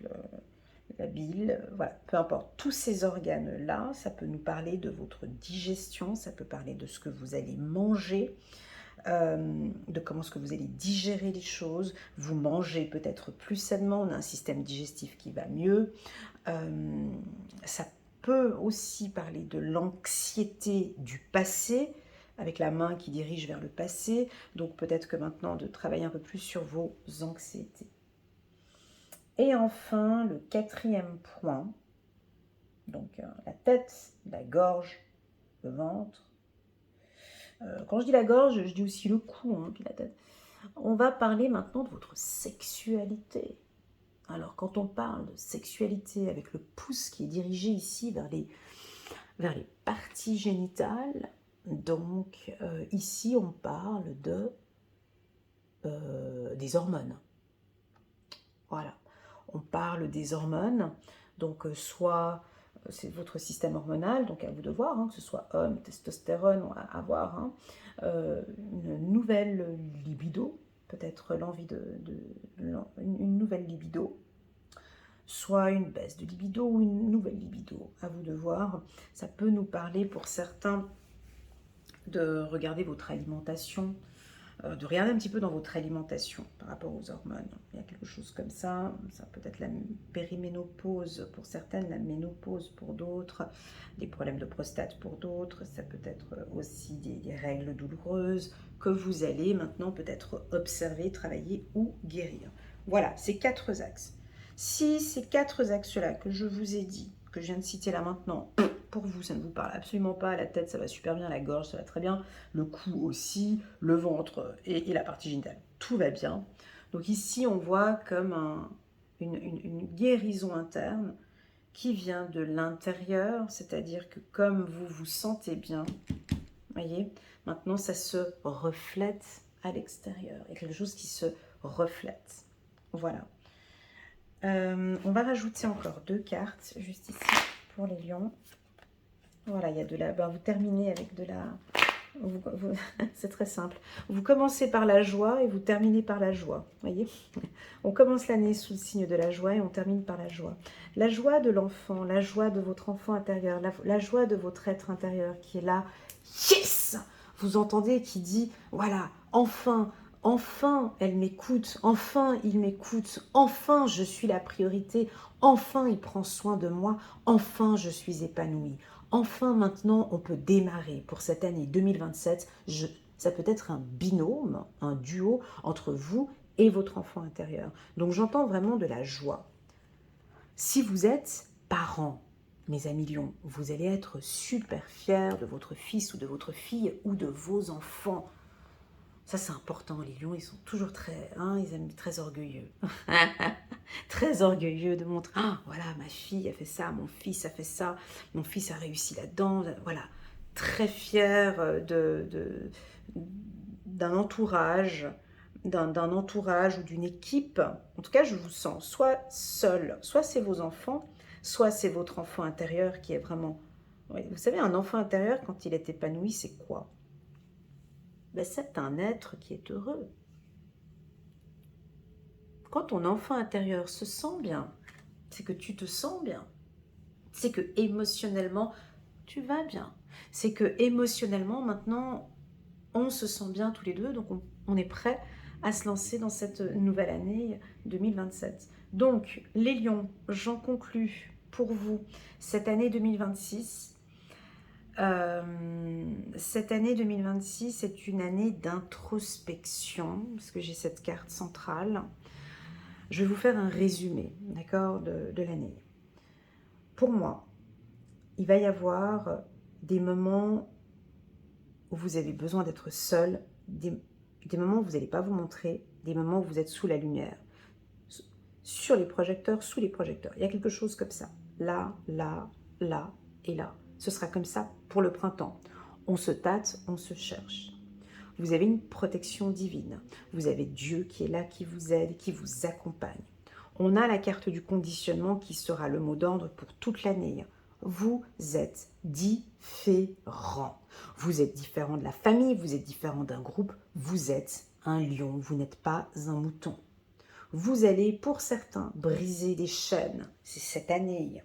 la bile, voilà, peu importe. Tous ces organes-là, ça peut nous parler de votre digestion, ça peut parler de ce que vous allez manger, de comment est-ce que vous allez digérer les choses. Vous mangez peut-être plus sainement, on a un système digestif qui va mieux. Ça peut aussi parler de l'anxiété du passé, avec la main qui dirige vers le passé. Donc peut-être que maintenant, de travailler un peu plus sur vos anxiétés. Et enfin, le 4e point, donc la tête, la gorge, le ventre. Quand je dis la gorge, je dis aussi le cou, hein, puis la tête. On va parler maintenant de votre sexualité. Alors, quand on parle de sexualité avec le pouce qui est dirigé ici vers les parties génitales, donc ici on parle des hormones. Voilà, on parle des hormones, donc soit c'est votre système hormonal, donc à vous de voir, hein, que ce soit homme, testostérone, on va avoir hein, une nouvelle libido, peut-être l'envie une nouvelle libido, soit une baisse de libido ou une nouvelle libido, à vous de voir. Ça peut nous parler pour certains de regarder votre alimentation, de regarder un petit peu dans votre alimentation par rapport aux hormones. Il y a quelque chose comme ça peut être la périménopause pour certaines, la ménopause pour d'autres, des problèmes de prostate pour d'autres, ça peut être aussi des règles douloureuses que vous allez maintenant peut-être observer, travailler ou guérir. Voilà, ces 4 axes. Si ces 4 axes-là que je vous ai dit, que je viens de citer là maintenant, pour vous, ça ne vous parle absolument pas, la tête ça va super bien, la gorge ça va très bien, le cou aussi, le ventre et la partie génitale, tout va bien. Donc ici, on voit comme une guérison interne qui vient de l'intérieur, c'est-à-dire que comme vous vous sentez bien, voyez, maintenant ça se reflète à l'extérieur. Il y a quelque chose qui se reflète. Voilà. On va rajouter encore 2 cartes, juste ici, pour les lions. Voilà, il y a de la... Ben, vous terminez avec de la... c'est très simple. Vous commencez par la joie et vous terminez par la joie. Voyez, on commence l'année sous le signe de la joie et on termine par la joie. La joie de l'enfant, la joie de votre enfant intérieur, la joie de votre être intérieur qui est là. Yes! Vous entendez qui dit, voilà, enfin, enfin elle m'écoute, enfin il m'écoute, enfin je suis la priorité, enfin il prend soin de moi, enfin je suis épanouie. Enfin, maintenant, on peut démarrer pour cette année 2027. Ça peut être un binôme, un duo entre vous et votre enfant intérieur. Donc, j'entends vraiment de la joie. Si vous êtes parent, mes amis lions, vous allez être super fiers de votre fils ou de votre fille ou de vos enfants. Ça, c'est important. Les lions, ils sont toujours très, ils aiment très orgueilleux. Très orgueilleux de montrer, voilà, ma fille a fait ça, mon fils a fait ça, mon fils a réussi là-dedans. Voilà, très fier d'un entourage, d'un entourage ou d'une équipe. En tout cas, je vous sens soit seul, soit c'est vos enfants, soit c'est votre enfant intérieur qui est vraiment... Oui, vous savez, un enfant intérieur, quand il est épanoui, c'est quoi? Ben, c'est un être qui est heureux. Quand ton enfant intérieur se sent bien, c'est que tu te sens bien. C'est que émotionnellement, tu vas bien. C'est que émotionnellement, maintenant, on se sent bien tous les deux, donc on est prêt à se lancer dans cette nouvelle année 2027. Donc, les lions, j'en conclus pour vous cette année 2026. Cette année 2026 est une année d'introspection, parce que j'ai cette carte centrale. Je vais vous faire un résumé, d'accord, de l'année. Pour moi, il va y avoir des moments où vous avez besoin d'être seul, des moments où vous n'allez pas vous montrer, des moments où vous êtes sous la lumière, sur les projecteurs, sous les projecteurs. Il y a quelque chose comme ça. Là, là, là et là. Ce sera comme ça pour le printemps. On se tâte, on se cherche. Vous avez une protection divine. Vous avez Dieu qui est là, qui vous aide, qui vous accompagne. On a la carte du conditionnement qui sera le mot d'ordre pour toute l'année. Vous êtes différent. Vous êtes différent de la famille, vous êtes différent d'un groupe, vous êtes un lion, vous n'êtes pas un mouton. Vous allez, pour certains, briser des chaînes, c'est cette année,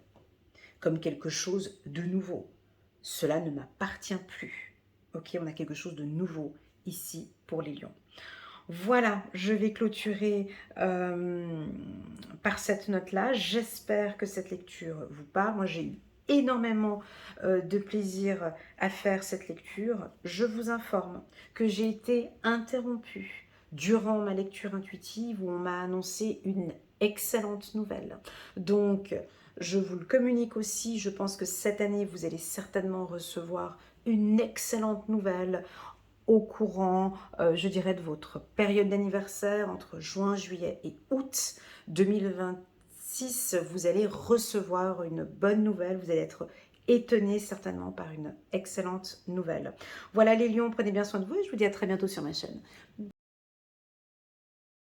comme quelque chose de nouveau. Cela ne m'appartient plus. Ok, on a quelque chose de nouveau ici pour les lions. Voilà, je vais clôturer par cette note-là. J'espère que cette lecture vous parle. Moi, j'ai eu énormément de plaisir à faire cette lecture. Je vous informe que j'ai été interrompue durant ma lecture intuitive où on m'a annoncé une excellente nouvelle. Donc, je vous le communique aussi. Je pense que cette année, vous allez certainement recevoir une excellente nouvelle au courant, je dirais, de votre période d'anniversaire, entre juin, juillet et août 2026, vous allez recevoir une bonne nouvelle, vous allez être étonné certainement par une excellente nouvelle. Voilà les lions, prenez bien soin de vous et je vous dis à très bientôt sur ma chaîne.